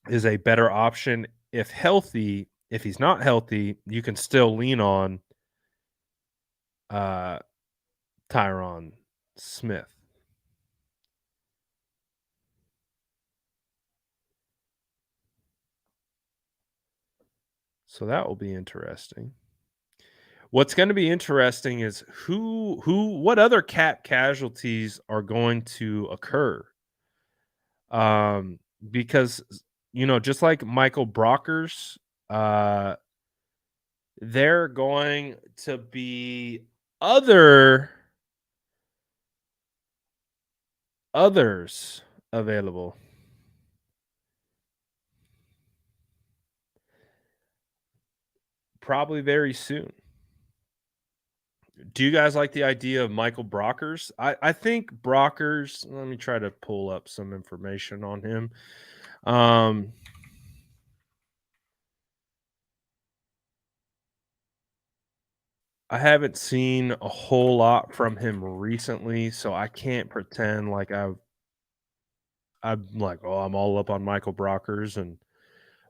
is a better option if healthy. If he's not healthy, you can still lean on uh, Tyron Smith. So that will be interesting. What's going to be interesting is what other cap casualties are going to occur. Um, because just like Michael Brockers, uh, there going to be other others available. Probably very soon. Do you guys like the idea of Michael Brockers? I think Brockers, let me try to pull up some information on him. Um, I haven't seen a whole lot from him recently, so I can't pretend like I'm like, oh, I'm all up on Michael Brockers and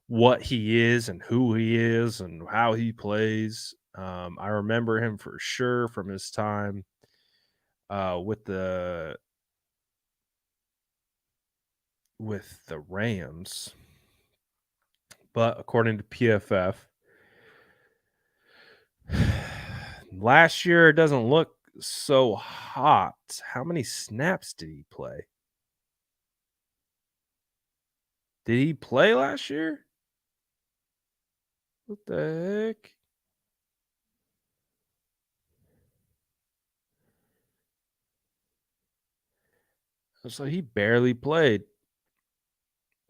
what he is and who he is and how he plays. I remember him for sure from his time with the Rams. But according to PFF, last year it doesn't look so hot. How many snaps did he play? Did he play last year? What the heck? So he barely played.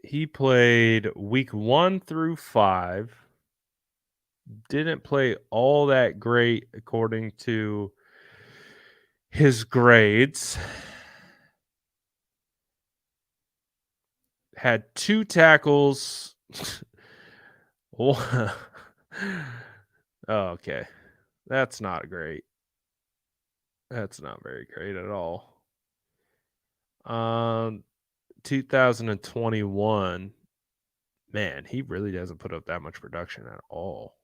He played week 1 through 5. Didn't play all that great according to his grades. Had 2 tackles. Oh, okay. That's not great. That's not very great at all. 2021, man, he really doesn't put up that much production at all.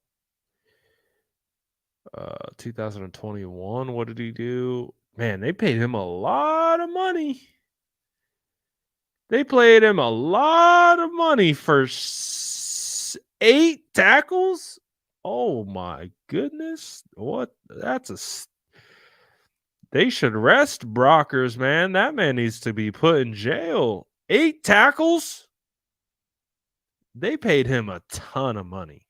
2021, what did he do? Man, they paid him a lot of money. They paid him a lot of money for 8 tackles. Oh my goodness. What? They should arrest Brockers, man. That man needs to be put in jail. 8 tackles? They paid him a ton of money.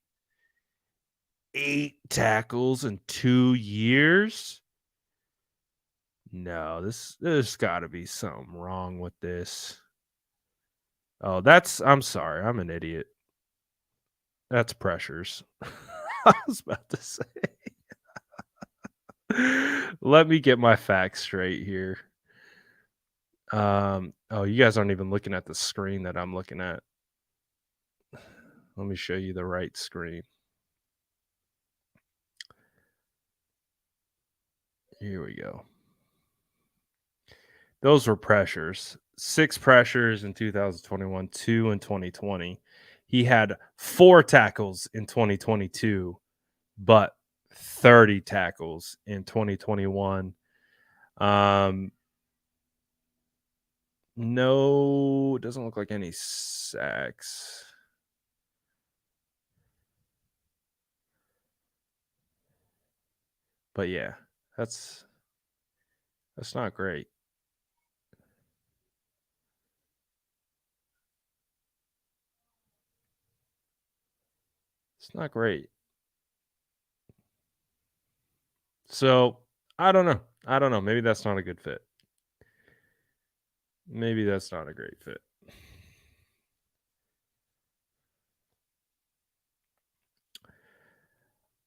8 tackles in 2 years? No, there's got to be something wrong with this. Oh, I'm sorry. I'm an idiot. That's pressures. I was about to say. Let me get my facts straight here. Oh, you guys aren't even looking at the screen that I'm looking at. Let me show you the right screen. Here we go. Those were pressures. 6 pressures in 2021, 2 in 2020. He had 4 tackles in 2022, but 30 tackles in 2021. No, it doesn't look like any sacks. But yeah, that's not great. It's not great. So, I don't know. I don't know. Maybe that's not a good fit. Maybe that's not a great fit.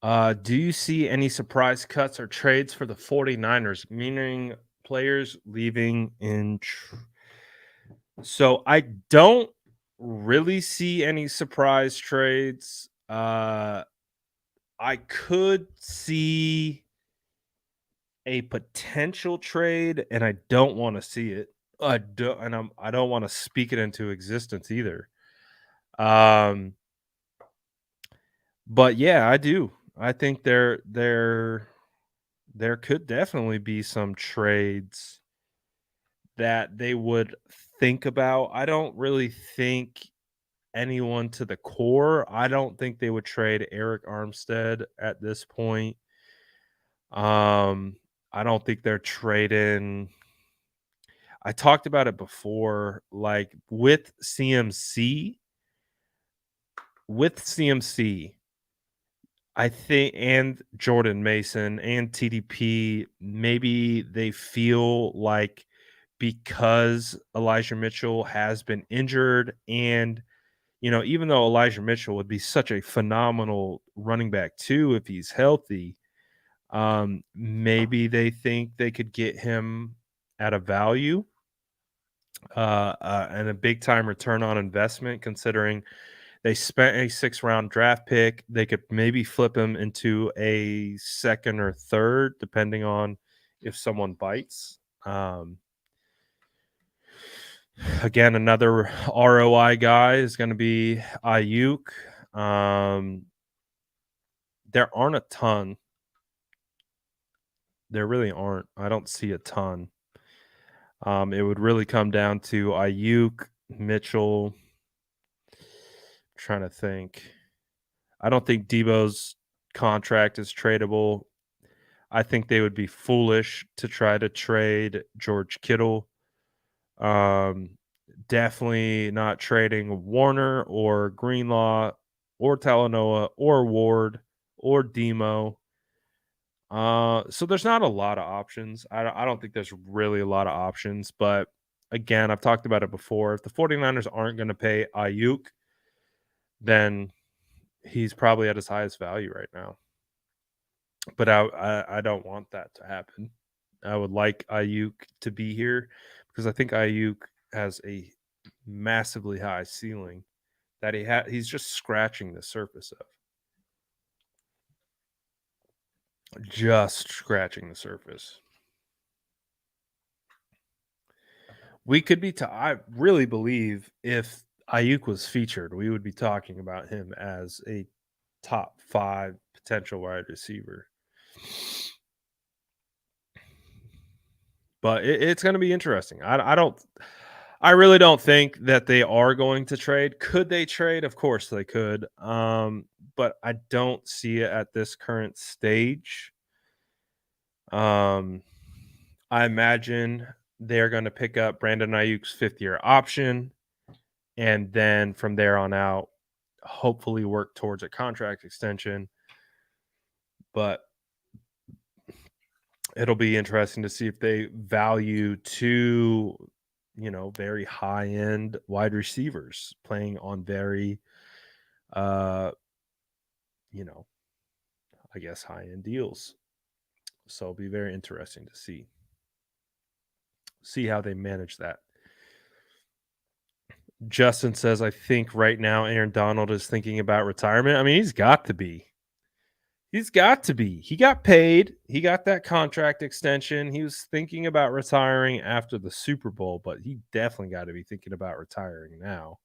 Do you see any surprise cuts or trades for the 49ers, meaning players leaving so I don't really see any surprise trades. I could see a potential trade, and I don't want to see it. I don't want to speak it into existence either. Um, but yeah, I do. I think there could definitely be some trades that they would think about. I don't really think anyone to the core. I don't think they would trade Eric Armstead at this point. Um, I don't think they're trading. I talked about it before, like with CMC, I think, and Jordan Mason and TDP, maybe they feel like because Elijah Mitchell has been injured and even though Elijah Mitchell would be such a phenomenal running back too if he's healthy, maybe they think they could get him at a value and a big time return on investment, considering they spent a 6th-round draft pick. They could maybe flip him into a second or third, depending on if someone bites. Again, another ROI guy is going to be Ayuk. There aren't a ton. There really aren't. I don't see a ton. It would really come down to Ayuk, Mitchell. Trying to think. I don't think Debo's contract is tradable. I think they would be foolish to try to trade George Kittle. Um, Definitely not trading Warner or Greenlaw or Talanoa or Ward or Demo. So there's not a lot of options. I don't think there's really a lot of options, but again, I've talked about it before. If the 49ers aren't going to pay Ayuk, then he's probably at his highest value right now. But I don't want that to happen. I would like Ayuk to be here because I think Ayuk has a massively high ceiling that he's just scratching the surface of. Just scratching the surface. We could be I really believe if Ayuk was featured, we would be talking about him as a top 5 potential wide receiver. But it's going to be interesting. I really don't think that they are going to trade. Could they trade? Of course they could. But I don't see it at this current stage. Um, I imagine they're going to pick up Brandon Ayuk's 5th-year option, and then from there on out, hopefully work towards a contract extension. But it'll be interesting to see if they value two, very high end wide receivers playing on very, uh, you know, I guess high end deals. So it'll be very interesting to see how they manage that. Justin says, I think right now Aaron Donald is thinking about retirement. I mean, he's got to be. He's got to be. He got paid. He got that contract extension. He was thinking about retiring after the Super Bowl, but he definitely got to be thinking about retiring now.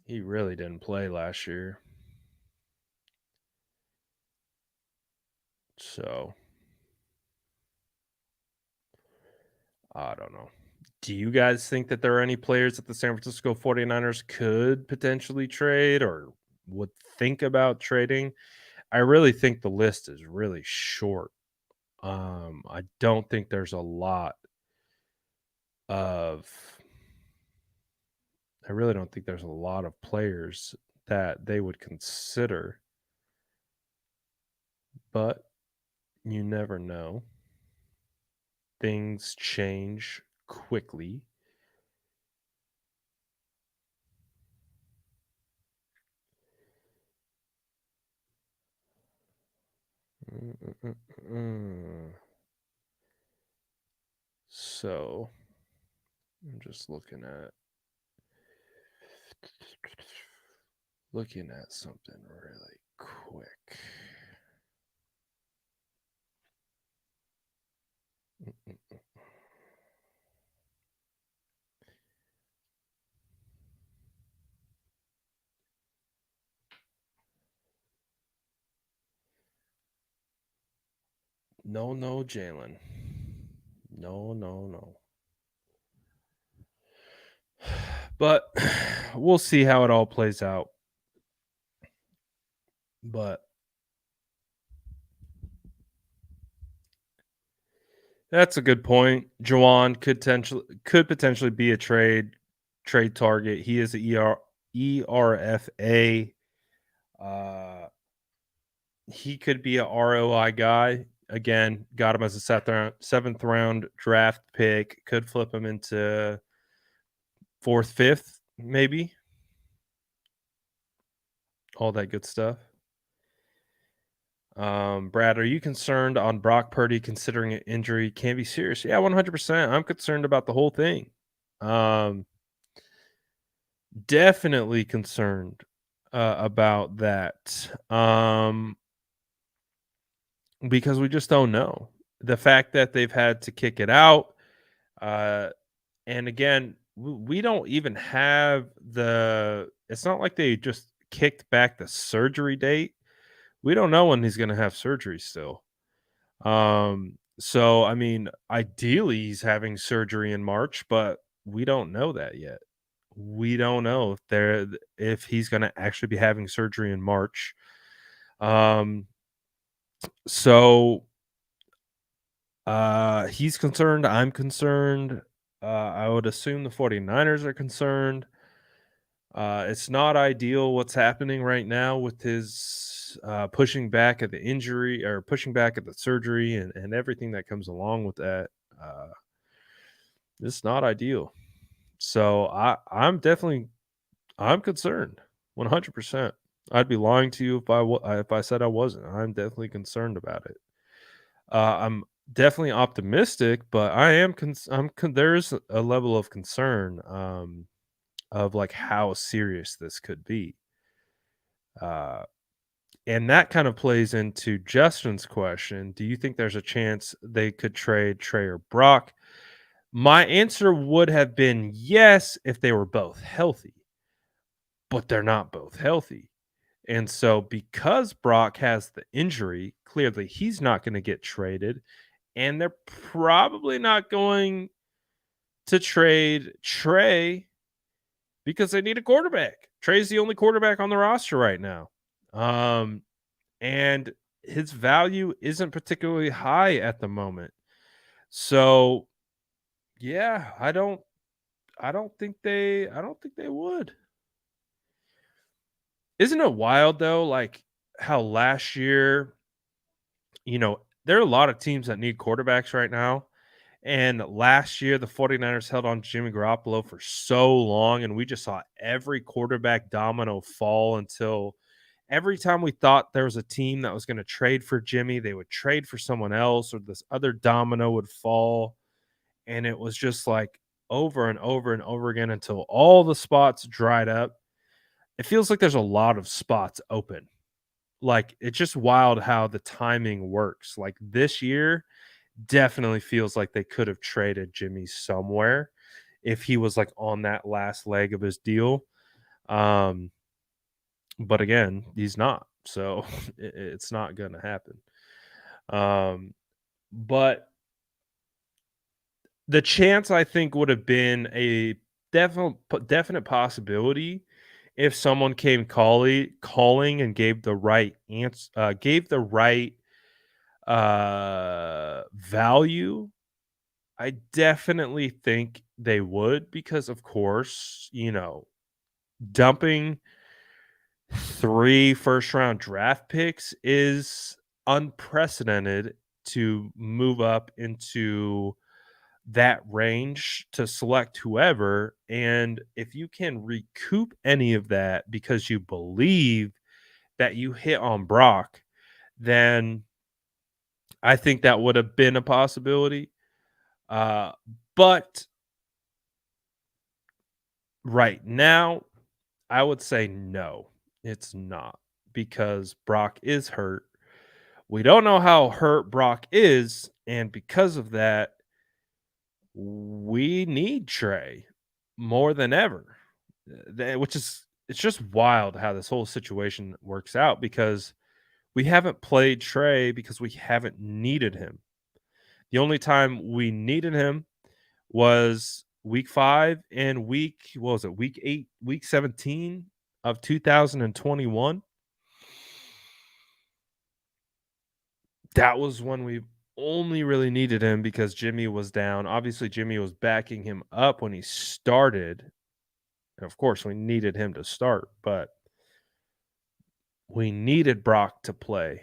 He really didn't play last year. So I don't know. Do you guys think that there are any players that the San Francisco 49ers could potentially trade or would think about trading? I really think the list is really short. I don't think there's a lot of I really don't think there's a lot of players that they would consider, but you never know. Things change quickly. Mm, mm, mm, mm. So I'm just looking at something really quick. No, no, Jalen. No, no, no. But we'll see how it all plays out. But that's a good point. Jawan could potentially be a trade target. He is a ERFA. Uh, he could be a ROI guy. Again, got him as a seventh round draft pick. Could flip him into fourth, fifth, maybe. All that good stuff. Brad, are you concerned on Brock Purdy considering an injury can be serious? Yeah, 100%. I'm concerned about the whole thing. Um, Definitely concerned about that. Because we just don't know. The fact that they've had to kick it out, uh, and again, we don't even have it's not like they just kicked back the surgery date. We don't know when he's going to have surgery still. So I mean, ideally he's having surgery in March, but we don't know that yet. We don't know if he's going to actually be having surgery in March. Um, so he's concerned, I'm concerned. I would assume the 49ers are concerned. It's not ideal what's happening right now with his pushing back at the injury or pushing back at the surgery and everything that comes along with that. Uh, it's not ideal. So I'm concerned 100%. I'd be lying to you if I said I wasn't. I'm definitely concerned about it. I'm definitely optimistic, but I am there's a level of concern of like how serious this could be. Uh and that kind of plays into Justin's question. Do you think there's a chance they could trade Trey or Brock? My answer would have been yes if they were both healthy, but they're not both healthy. And so, because Brock has the injury, clearly he's not going to get traded. And they're probably not going to trade Trey because they need a quarterback. Trey's the only quarterback on the roster right now. Um, and his value isn't particularly high at the moment. So, yeah, I don't think they would. Isn't it wild though, like how last year, there are a lot of teams that need quarterbacks right now. And last year, the 49ers held on Jimmy Garoppolo for so long, and we just saw every quarterback domino fall until every time we thought there was a team that was going to trade for Jimmy, they would trade for someone else, or this other domino would fall. And it was just like over and over and over again until all the spots dried up. It feels like there's a lot of spots open. Like, it's just wild how the timing works. Like, this year definitely feels like they could have traded Jimmy somewhere if he was, like, on that last leg of his deal. Um, but again, he's not. So, it's not gonna happen. Um, but the chance I think would have been a definite possibility if someone came calling and gave the right answer, gave the right value. I definitely think they would because, of course, dumping 3 first-round draft picks is unprecedented to move up into that range to select whoever, and if you can recoup any of that because you believe that you hit on Brock, then I think that would have been a possibility. Uh, but right now, I would say no, it's not because Brock is hurt. We don't know how hurt Brock is, and because of that, we need Trey more than ever. Which is it's just wild how this whole situation works out because we haven't played Trey because we haven't needed him. The only time we needed him was week 5 and what was it, week 8, week 17 of 2021. That was when we only really needed him because Jimmy was down. Obviously, Jimmy was backing him up when he started. And of course, we needed him to start, but we needed Brock to play.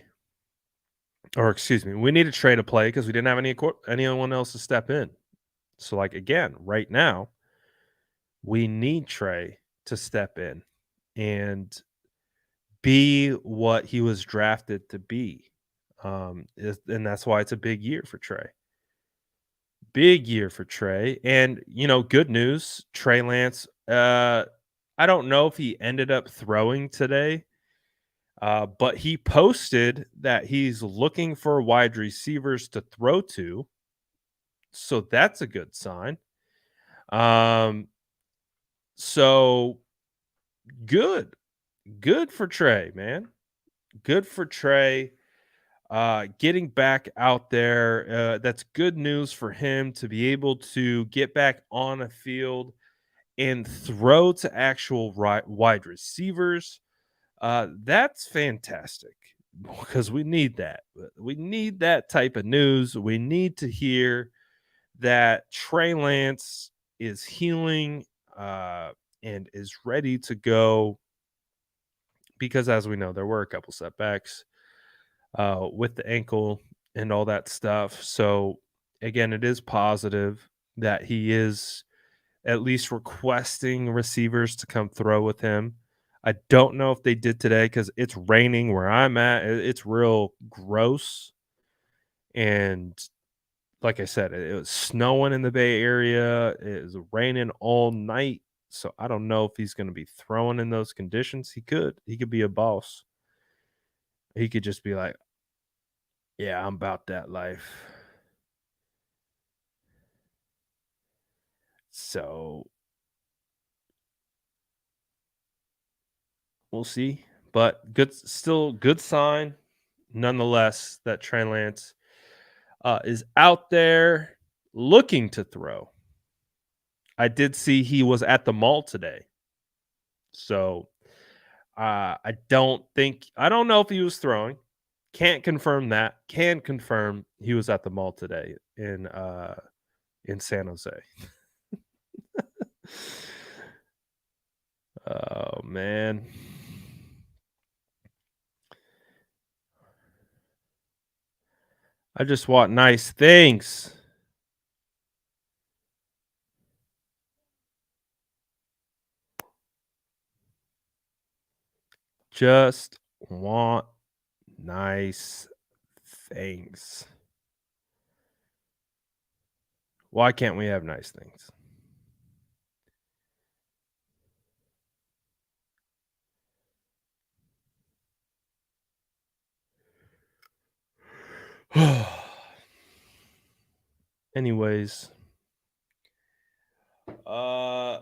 Or excuse me, we needed Trey to play because we didn't have anyone else to step in. So, like again, right now, we need Trey to step in and be what he was drafted to be. And that's why it's a big year for Trey. Big year for Trey. And, good news, Trey Lance. I don't know if he ended up throwing today, but he posted that he's looking for wide receivers to throw to. So that's a good sign. Um, so good. Good for Trey, man. Good for Trey. Getting back out there. That's good news for him to be able to get back on a field and throw to actual wide receivers. That's fantastic because we need that. We need that type of news. We need to hear that Trey Lance is healing and is ready to go because, as we know, there were a couple setbacks with the ankle and all that stuff. So, again, it is positive that he is at least requesting receivers to come throw with him. I don't know if they did today because it's raining where I'm at. It's real gross. And like I said, it was snowing in the Bay Area. It was raining all night. So I don't know if he's going to be throwing in those conditions. He could. He could be a boss. He could just be like, yeah, I'm about that life. So we'll see. But still good sign nonetheless that Trey Lance is out there looking to throw. I did see he was at the mall today. So I don't know if he was throwing. Can't confirm that. Can confirm he was at the mall today in San Jose. Oh man. I just want nice things. Just want nice things. Why can't we have nice things? Anyways, uh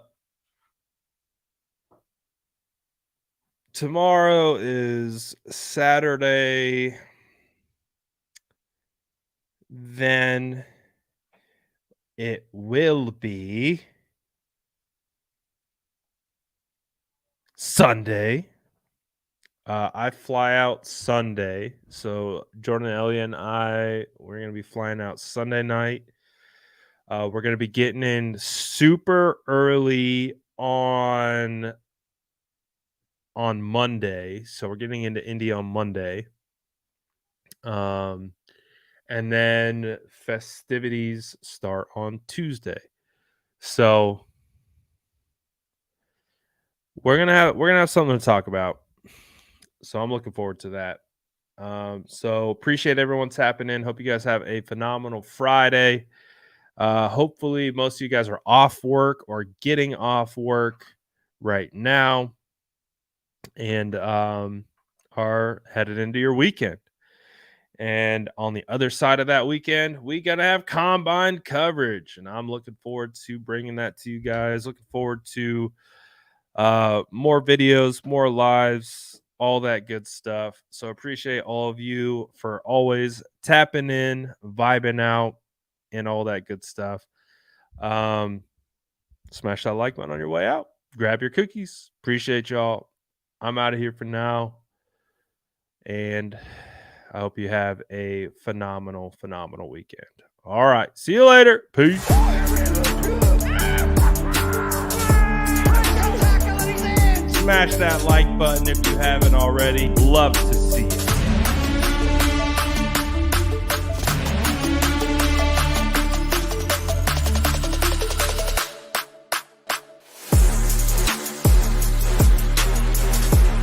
tomorrow is Saturday. Then it will be Sunday. I fly out Sunday. So Jordan Elliott and we're gonna be flying out Sunday night. We're gonna be getting in super early on Monday. So we're getting into Indy on Monday. Um, and then festivities start on Tuesday. So we're gonna have something to talk about. So I'm looking forward to that. So appreciate everyone tapping in. Hope you guys have a phenomenal Friday. Hopefully most of you guys are off work or getting off work right now and are headed into your weekend. And on the other side of that weekend, we got to have combine coverage. And I'm looking forward to bringing that to you guys. Looking forward to more videos, more lives, all that good stuff. So appreciate all of you for always tapping in, vibing out, and all that good stuff. Smash that like button on your way out. Grab your cookies. Appreciate y'all. I'm out of here for now. And I hope you have a phenomenal weekend. All right. See you later. Peace. Smash that like button if you haven't already. Love to see it.